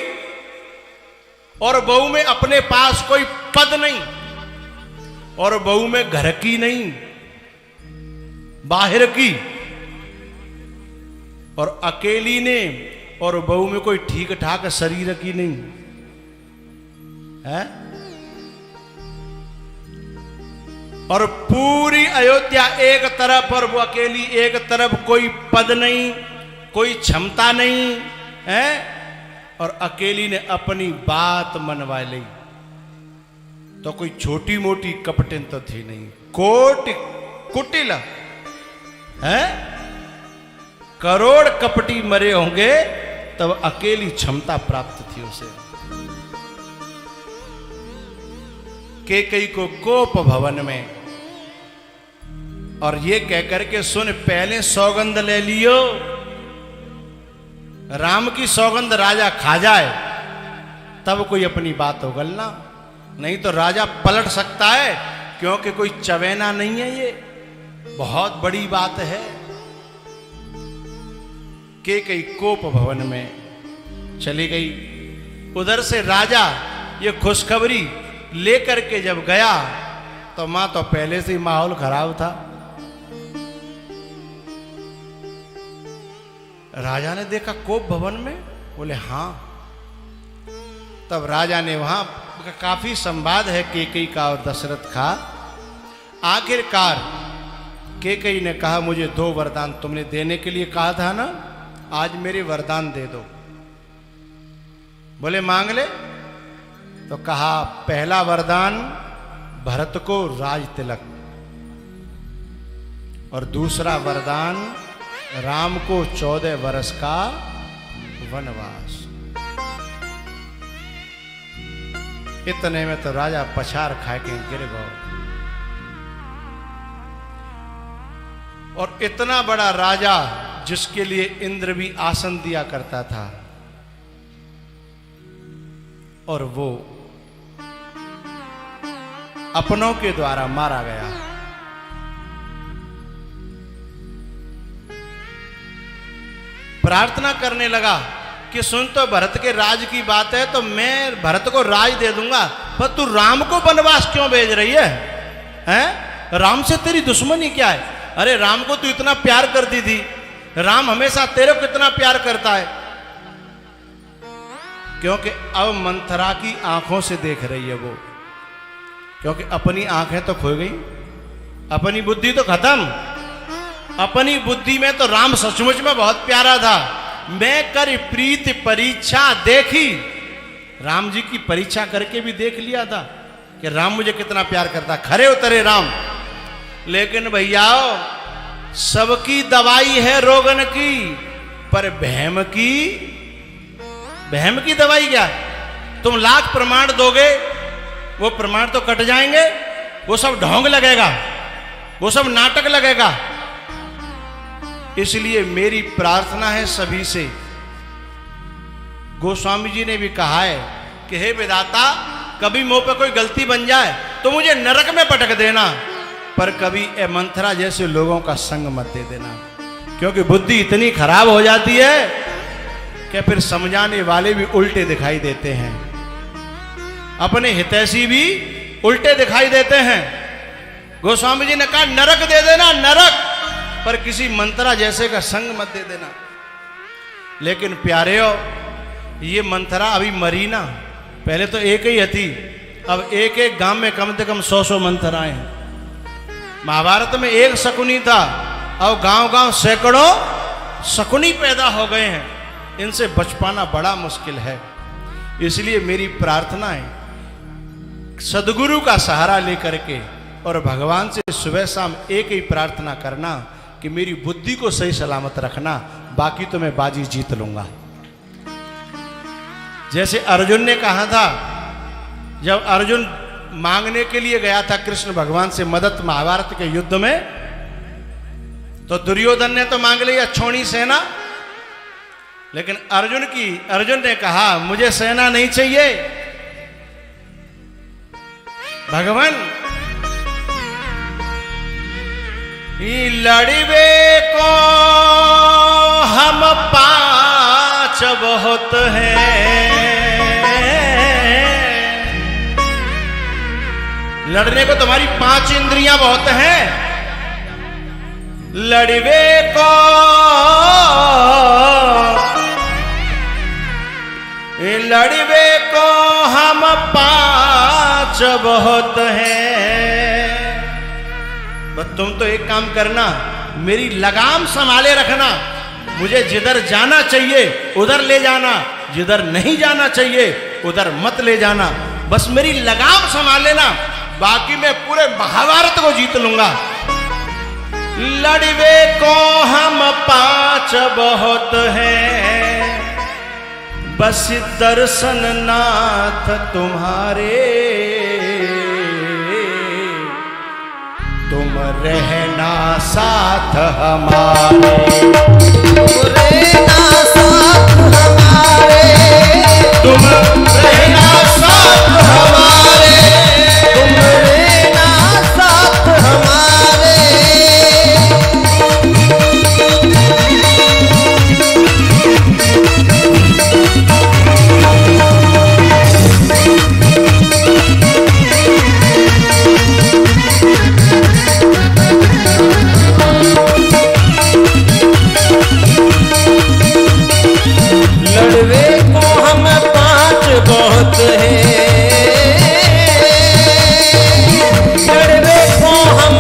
और बहू में अपने पास कोई पद नहीं, और बहू में घर की नहीं बाहर की, और अकेली ने और बहू में कोई ठीक ठाक शरीर की नहीं है। और पूरी अयोध्या एक तरफ और वो अकेली एक तरफ, कोई पद नहीं, कोई क्षमता नहीं है, और अकेली ने अपनी बात मनवा ली। तो कोई छोटी मोटी कपटिन तो थी नहीं, कोटि कुटिल है। करोड़ कपटी मरे होंगे तब अकेली क्षमता प्राप्त थी उसे। केकई को कोप भवन में, और ये कहकर के सुन पहले सौगंध ले लियो, राम की सौगंध राजा खा जाए तब कोई अपनी बात उगलना, नहीं तो राजा पलट सकता है, क्योंकि कोई चवेना नहीं है, ये बहुत बड़ी बात है। केकई कोप भवन में चली गई। उधर से राजा ये खुशखबरी लेकर के जब गया तो मां तो पहले से ही माहौल खराब था। राजा ने देखा कोप भवन में, बोले हाँ। तब राजा ने वहां काफी संवाद है केकई का और दशरथ का। आखिरकार केकई ने कहा मुझे 2 वरदान तुमने देने के लिए कहा था ना, आज मेरे वरदान दे दो। बोले मांग ले। तो कहा पहला वरदान भरत को राज तिलक, और दूसरा वरदान राम को 14 वर्ष का वनवास। इतने में तो राजा पछाड़ खा के गिर गए। और इतना बड़ा राजा जिसके लिए इंद्र भी आसन दिया करता था, और वो अपनों के द्वारा मारा गया। प्रार्थना करने लगा कि सुन तो भरत के राज की बात है तो मैं भरत को राज दे दूंगा, पर तू राम को वनवास क्यों भेज रही है? हैं? राम से तेरी दुश्मनी क्या है? अरे राम को तू इतना प्यार करती थी, राम हमेशा तेरे को कितना प्यार करता है। क्योंकि अब मंथरा की आंखों से देख रही है वो, क्योंकि अपनी आंखें तो खो गई, अपनी बुद्धि तो खत्म। अपनी बुद्धि में तो राम सचमुच में बहुत प्यारा था। मैं कर प्रीति परीक्षा देखी, राम जी की परीक्षा करके भी देख लिया था कि राम मुझे कितना प्यार करता, खरे उतरे राम। लेकिन भैया सबकी दवाई है रोगन की, पर बहम की वहम की दवाई क्या? तुम लाख प्रमाण दोगे, वो प्रमाण तो कट जाएंगे, वो सब ढोंग लगेगा, वो सब नाटक लगेगा। इसलिए मेरी प्रार्थना है सभी से, गोस्वामी जी ने भी कहा है कि हे विधाता, कभी मुंह पे कोई गलती बन जाए तो मुझे नरक में पटक देना, पर कभी ए मंथरा जैसे लोगों का संग मत दे देना, क्योंकि बुद्धि इतनी खराब हो जाती है कि फिर समझाने वाले भी उल्टे दिखाई देते हैं, अपने हितैषी भी उल्टे दिखाई देते हैं। गोस्वामी जी ने कहा नरक दे देना, नरक, पर किसी मंत्रा जैसे का संग मत दे देना। लेकिन प्यारेओ, ये मंथरा अभी मरी ना, पहले तो एक ही थी, अब एक एक गांव में कम से कम 100 मंथराएं हैं। महाभारत में एक शकुनी था, अब गांव गांव सैकड़ों शकुनी पैदा हो गए हैं, इनसे बच पाना बड़ा मुश्किल है। इसलिए मेरी प्रार्थना है सदगुरु का सहारा लेकर के और भगवान से सुबह शाम एक ही प्रार्थना करना कि मेरी बुद्धि को सही सलामत रखना, बाकी तो मैं बाजी जीत लूंगा। जैसे अर्जुन ने कहा था, जब अर्जुन मांगने के लिए गया था कृष्ण भगवान से मदद महाभारत के युद्ध में, तो दुर्योधन ने तो मांग लिया छोड़ी सेना, लेकिन अर्जुन ने कहा मुझे सेना नहीं चाहिए, भगवान लड़वे को हम 5 बहुत हैं, लड़ने को तुम्हारी 5 इंद्रियां बहुत हैं, लड़वे को हम 5 बहुत हैं। बस तुम तो एक काम करना, मेरी लगाम संभाले रखना, मुझे जिधर जाना चाहिए उधर ले जाना, जिधर नहीं जाना चाहिए उधर मत ले जाना, बस मेरी लगाम संभाल लेना, बाकी मैं पूरे महाभारत को जीत लूंगा। लड़वे को हम 5 बहुत हैं, बस दर्शन नाथ तुम्हारे, तुम रहना साथ हमारे, तुम रहना साथ हमारे, तुम रहना साथ हमारे, तुम रहना साथ हमारे। लड़वे को हम 5 बहुत हैं, लड़वे को हम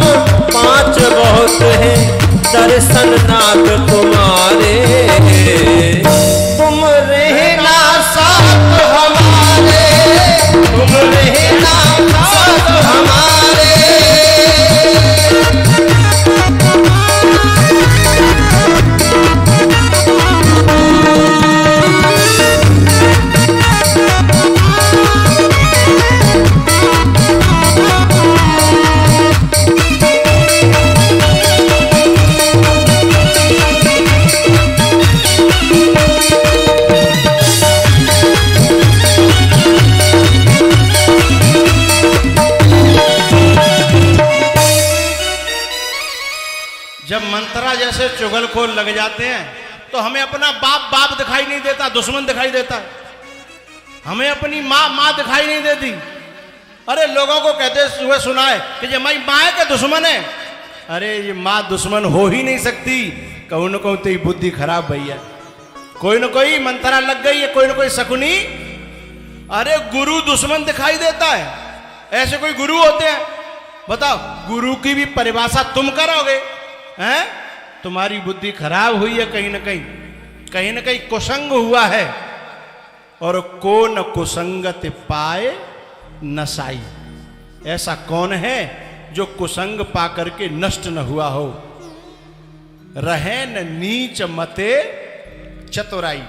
5 बहुत हैं, दर्शन नाथ तुम्हारे, तुम रहना साथ हमारे, तुम रहना साथ हमारे। जब मंत्रा जैसे चुगलखोर लग जाते हैं तो हमें अपना बाप दिखाई नहीं देता, दुश्मन दिखाई देता है, हमें अपनी माँ दिखाई नहीं देती। अरे लोगों को कहते हुए सुना है कि ये माई माँ के दुश्मन है, अरे ये माँ दुश्मन हो ही नहीं सकती, कहूँ न कहूँ तेरी बुद्धि खराब भैया, कोई न कोई मंत्रा लग गई है, कोई न कोई शकुनी। अरे गुरु दुश्मन दिखाई देता है, ऐसे कोई गुरु होते हैं? बताओ, गुरु की भी परिभाषा तुम करोगे हैं? तुम्हारी बुद्धि खराब हुई है, कहीं न कहीं कुसंग हुआ है, और कौन कुसंगत पाए नसाई, ऐसा कौन है जो कुसंग पा करके नष्ट न हुआ हो। रहे न नीच मते चतुराई,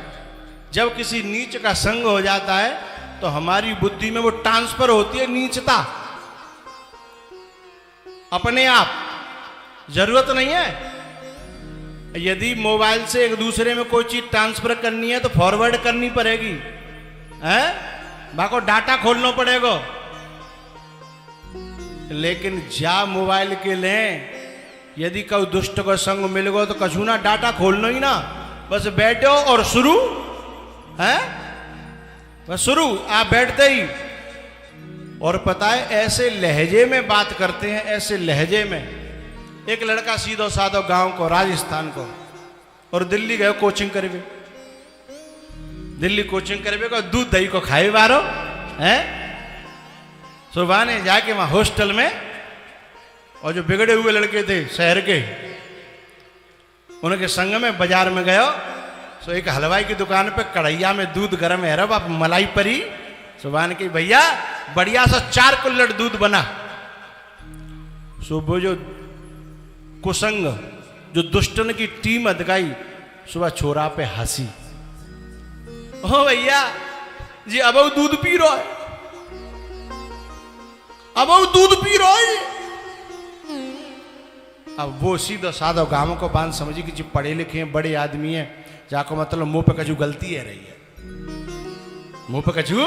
जब किसी नीच का संग हो जाता है तो हमारी बुद्धि में वो ट्रांसफर होती है नीचता, अपने आप, जरूरत नहीं है। यदि मोबाइल से एक दूसरे में कोई चीज ट्रांसफर करनी है तो फॉरवर्ड करनी पड़ेगी, हैं? बाको डाटा खोलना पड़ेगा। लेकिन जा मोबाइल के लें, यदि कोई दुष्ट को संग मिल गो तो कछु ना डाटा खोलना ही ना, बस बैठो और शुरू है, बस शुरू आप बैठते ही। और पता है ऐसे लहजे में बात करते हैं, ऐसे लहजे में। एक लड़का सीधो साधो गांव को, राजस्थान को, और दिल्ली गए कोचिंग करवे, दिल्ली कोचिंग करवे को दूध दही को खाए बारो है। सुबह ने जाके वहां हॉस्टल में, और जो बिगड़े हुए लड़के थे शहर के, उनके संग में बाजार में गयो। सो एक हलवाई की दुकान पे कढ़ैया में दूध गर्म है, रब आप मलाई परी। सुबह की भैया बढ़िया सा 4 कुल्हड़ दूध बना। सुबह जो कुसंग, जो दुष्टन की टीम अदगाई, सुबह छोरा पे हंसी, ओ भैया जी अब वो दूध पी रहा है, अब वो दूध पी रहा है। अब वो सीधा साधा गांव को बांध समझी कि जो पढ़े लिखे हैं, बड़े आदमी हैं, जाको मतलब मुंह पे कछु गलती है रही है, मुंह पे कछु।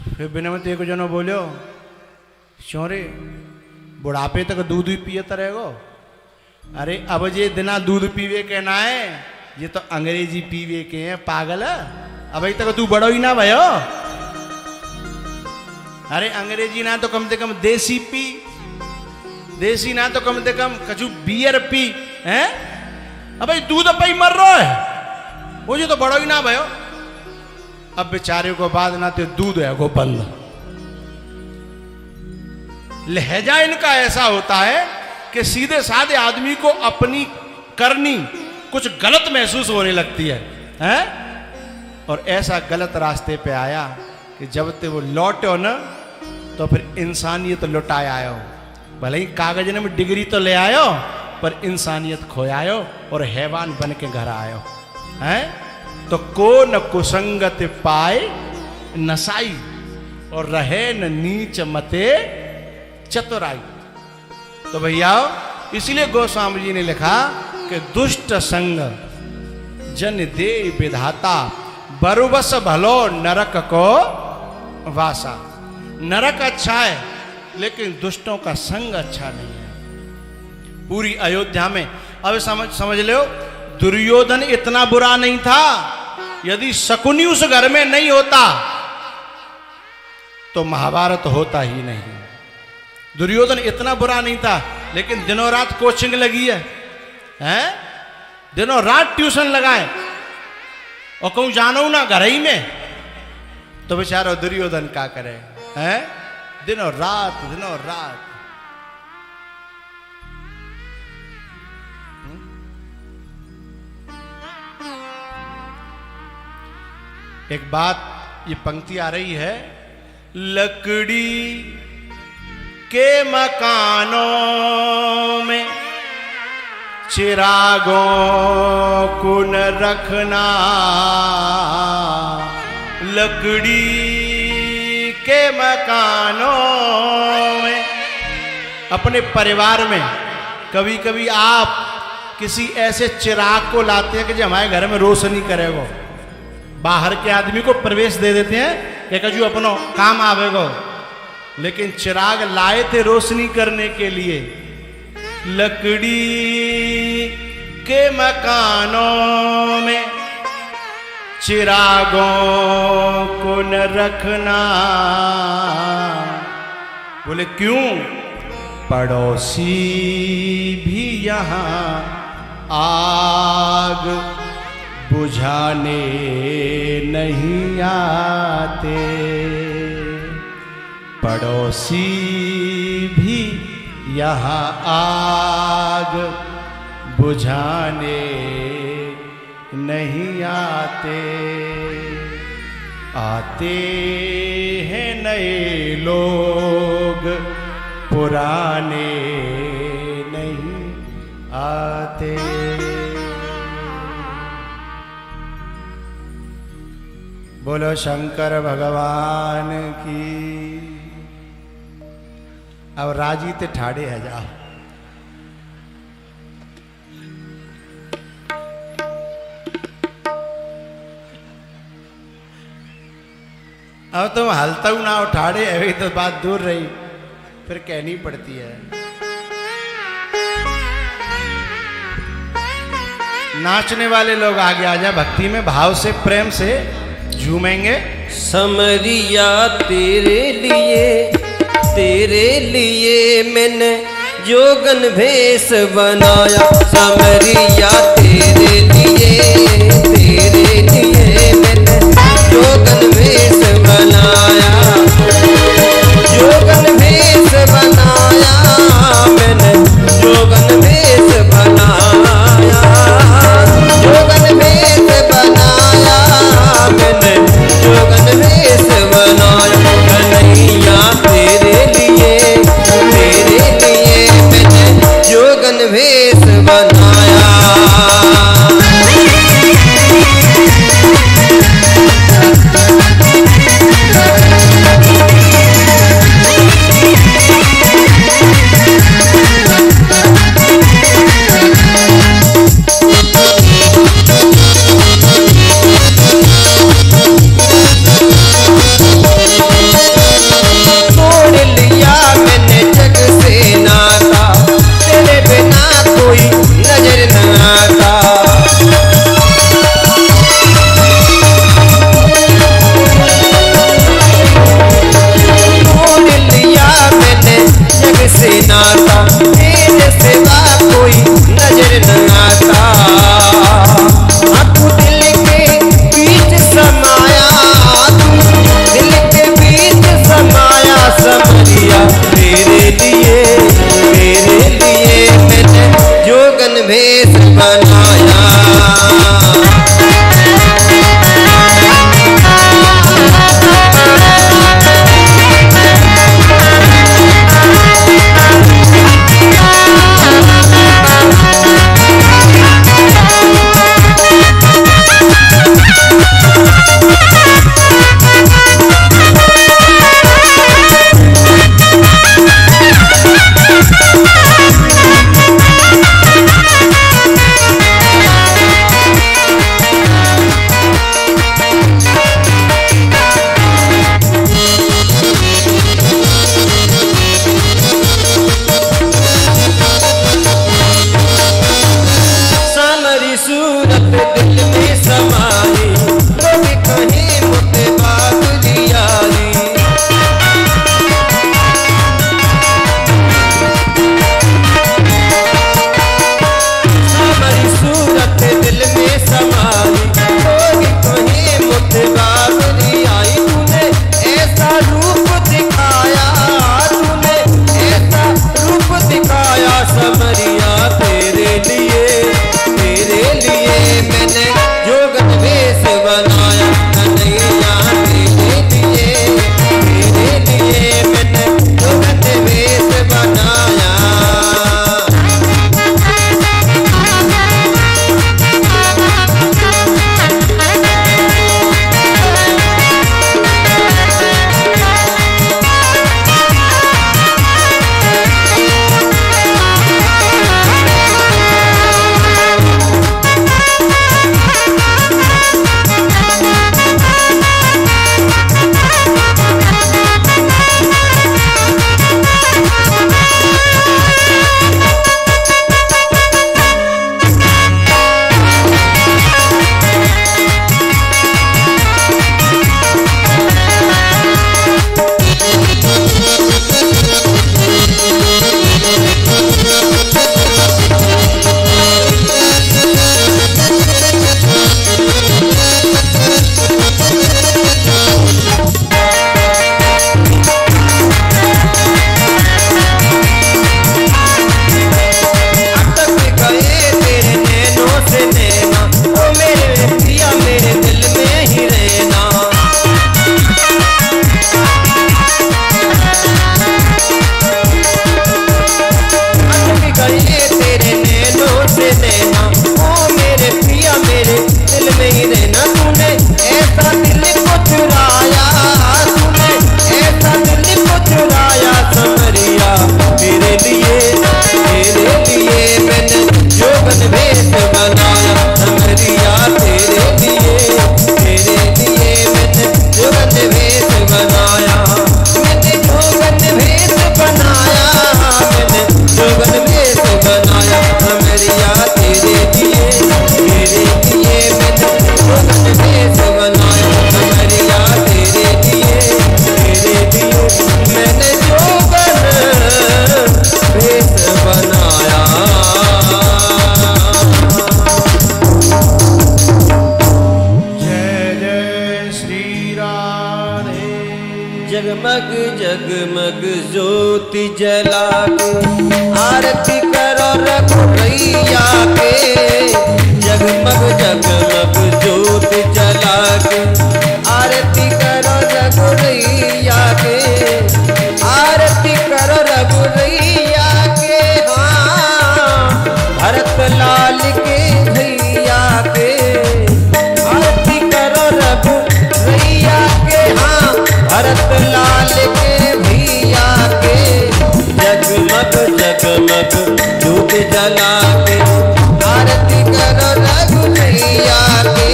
फिर बिना में एक जनो बोलो, चोरे बुढ़ापे तक दूध ही पियत रहेगो। अरे अब ये दिना दूध पीवे के ना है, ये तो अंग्रेजी पीवे के हैं, पागल है। अब तक तू बड़ो ही ना भयो। अरे अंग्रेजी ना तो कम से कम देसी पी, देसी ना तो कम से कम कछु बियर पी, हैं? अब दूध पे ही मर रहा है, मुझे तो बड़ो ही ना भयो। अब बेचारे को बाद ना तो दूध है वो बंद। लहजा इनका ऐसा होता है कि सीधे साधे आदमी को अपनी करनी कुछ गलत महसूस होने लगती है, हैं? और ऐसा गलत रास्ते पे आया कि जब ते वो लौटो ना, तो फिर इंसानियत लुटाया आयो। भले ही कागज में डिग्री तो ले आयो, पर इंसानियत खोयायो और हैवान बन के घर आयो, हैं? तो को न कुसंगत पाए नसाई, और रहे न नीच मते चतुराई। तो भैया इसलिए गोस्वामी जी ने लिखा कि दुष्ट संग जन दे विधाता, बरुबस भलो नरक को वासा। नरक अच्छा है, लेकिन दुष्टों का संग अच्छा नहीं है। पूरी अयोध्या में अब समझ लो, दुर्योधन इतना बुरा नहीं था। यदि शकुनी उस घर में नहीं होता तो महाभारत होता ही नहीं। दुर्योधन इतना बुरा नहीं था, लेकिन दिनों रात कोचिंग लगी है, हैं? दिनों रात ट्यूशन लगाए, और कहूं जानो ना घर ही में, तो बेचारा दुर्योधन क्या करे, हैं? दिनों रात, दिनों रात। एक बात, ये पंक्ति आ रही है, लकड़ी के मकानों में चिरागों को न रखना, लकड़ी के मकानों में। अपने परिवार में कभी कभी आप किसी ऐसे चिराग को लाते हैं कि जो हमारे घर में रोशनी करेगा। बाहर के आदमी को प्रवेश दे देते हैं कि कजू अपनो काम आवेगो, लेकिन चिराग लाए थे रोशनी करने के लिए। लकड़ी के मकानों में चिरागों को न रखना। बोले क्यों? पड़ोसी भी यहाँ आग बुझाने नहीं आते, पड़ोसी भी यहाँ आग बुझाने नहीं आते। आते हैं नए लोग, पुराने नहीं आते। बोलो शंकर भगवान की। अब राजी ते ठाड़े है जाओ। अब तुम हलता ना उठाड़े अभी तो बात दूर रही, फिर कहनी पड़ती है। नाचने वाले लोग आगे आ जा, भक्ति में भाव से प्रेम से झूमेंगे। समरिया तेरे लिए मैंने जोगन भेष बनाया। समरिया तेरे लिए मैंने जोगन भेष बनाया। जोगन भेष बनाया मैंने, जोगन भेष बनाया। जोगन भेष बनाया मैंने, जोगन भेष बनाया। कन्हैया तेरे लिए मैंने जोगन भेष बनाया। जगमग जगमग ज्योति जला के आरती करो रघुरैया के। जगमग जगमग ज्योति जला के आरती करो रघुरैया के। आरती करो रघुरैया के। हाँ भरत लाल के भैया के। आरती करो रघुरैया के। हाँ भरत लाल के भैया के। जगमग जगमग धूप जला के आरती करो रघुरैया के।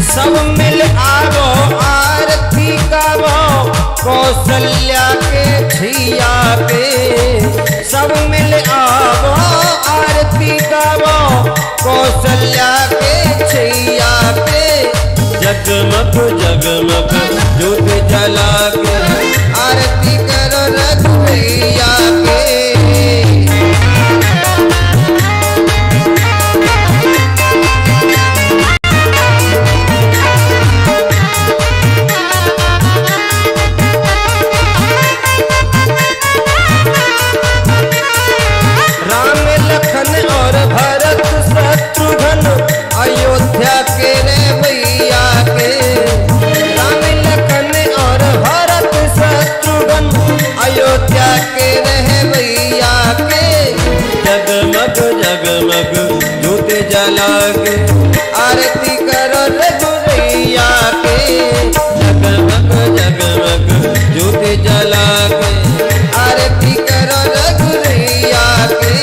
सब मिल आवो आरती गावो कौशल्या के छैया पे। सब मिल आवो आरती गावो कौशल्या के छैया पे। जगमग जगमग ज्योत जला के आरती करो रघुरैया के। और भरत शत्रुघ्न अयोध्या के रे भैया के। राम लखन और भरत शत्रुघ्न अयोध्या के रे भैया के। जगमग जगमग ज्योत जला के आरती करो रघुरैया के। जगमग जगमग ज्योत जला के आरती करो रघुरैया के।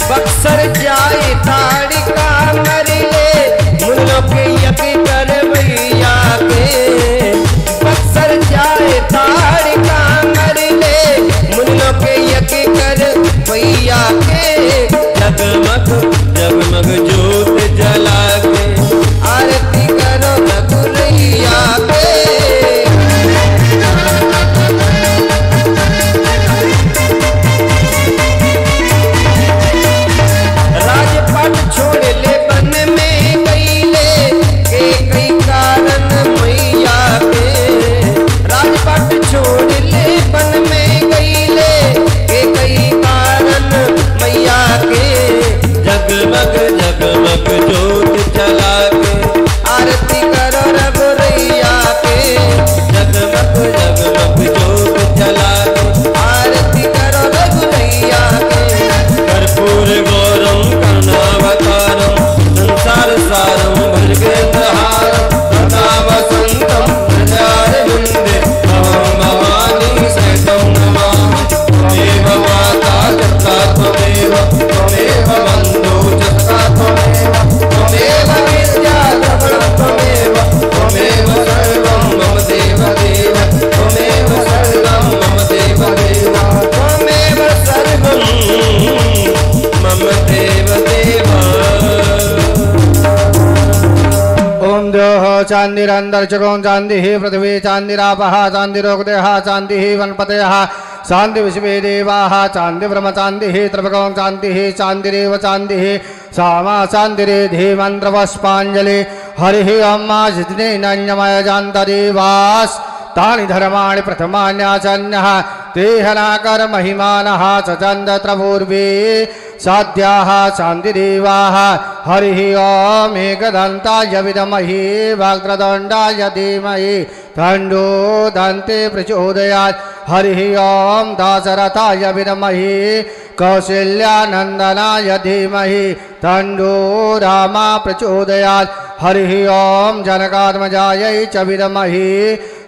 बक्सर जाए ताड़िका मरिले मुन्नो के यकी कर भैया के। बक्सर जाए ताड़िका मरिले मुन्नो के यकी कर भैया के। जगमग जगमग ज्योत जला के आरती करो रघुरैया के। राजपाट छोड़ ले बन में गईले के कई कारण मैया के। राजपाट छोड़ ले बन में गईले के कई कारण मैया के। जगमग जगमग ज्योत जला के आरती करो रघुरैया के। जगमग जगमग ज्योत जला के आरती करो रघुरैया के। कर्पूर गौरम करुणावतारम संसार सारम भुजगेन्द्रहारम सदा वसंतम हृदयारविंदे अहं भवानी सहितं नमामि। त्वमेव माता जगता त्वमेव त्वमेव बन्धु जगता त्वमेव त्वमेव विद्या द्रविणं त्वमेव त्वमेव सर्वं मम देव देव त्वमेव सर्वं मम देव देव त्वमेव सर्वं मम देव देव। ओम देह चांदिरंदर चकों चांदि पृथ्वी चांदिरापः चांदिरोक्तयः चांदि वनपतयः चांदि विश्वे देवाः चांदि ब्रह्म चांदि त्रिभुवं चांदि चांदिरेव चांदि सामा चांदिरे धीमंत्रपुष्पांजलि। हरिः ओम जितने नन्यमय जानतदेवास् तानि धर्माणि प्रथमान्याचन्यः तेहनाकर महिमानः चचन्दत्र पूर्वे साध्याः चान्दिदेवाः। हरिः ओम एकदन्ताय विद्महे वक्रतुण्डाय धीमहि तन्नो दन्ते प्रचोदयात्। हरिः ओम दाशरथाय विद्महे कौसल्यानन्दनाय धीमहि तन्नो रामा प्रचोदयात्। हरिः ओम जनकात्मजायै च विद्महे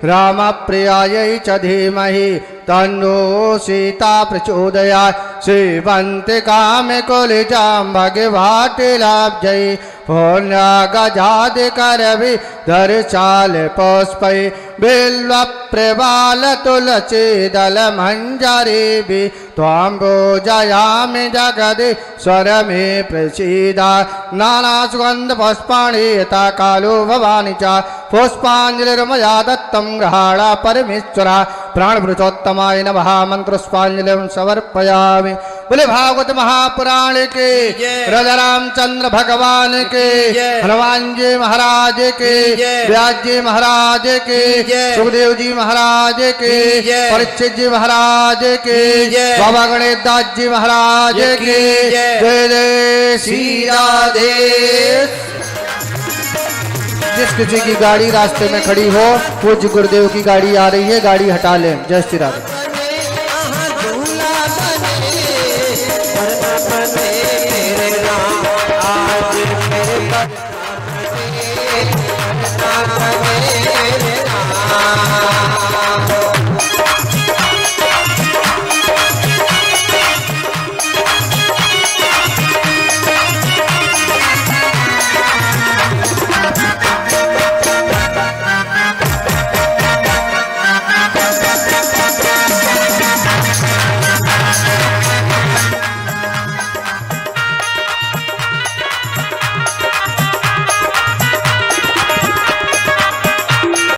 रामप्रियायै च धीमहि तन्नो सीता प्रचोदयात्। श्रीवन्ते कामे कुलिजां भगवाटिलाब्जै गजादि कर भी धर चाल पुष्पै बिल्व प्रबाल तुलसी दल मंजरी भी त्वाम्बुजयामि जगदि स्वर में प्रसीदा नाना सुगंध पुष्पाणि यथा कालो भवानी च पुष्पांजलिर्मया दत्तं गृहाण परमेश्वरा प्राणभृतोत्तमाय नमः मंत्रोष्पांजलिं समर्पयामि। बोले भागवत महापुराण के, राजा रामचंद्र भगवान के, हनुमान जी महाराज के, व्यास जी महाराज के, सुखदेव जी महाराज के, परीक्षित जी महाराज के, बाबा गणेश दास जी महाराज के, जय जय श्री राधे। जिस किसी की गाड़ी रास्ते में खड़ी हो, पूज्य गुरुदेव की गाड़ी आ रही है, गाड़ी हटा लें। जय श्री राधे।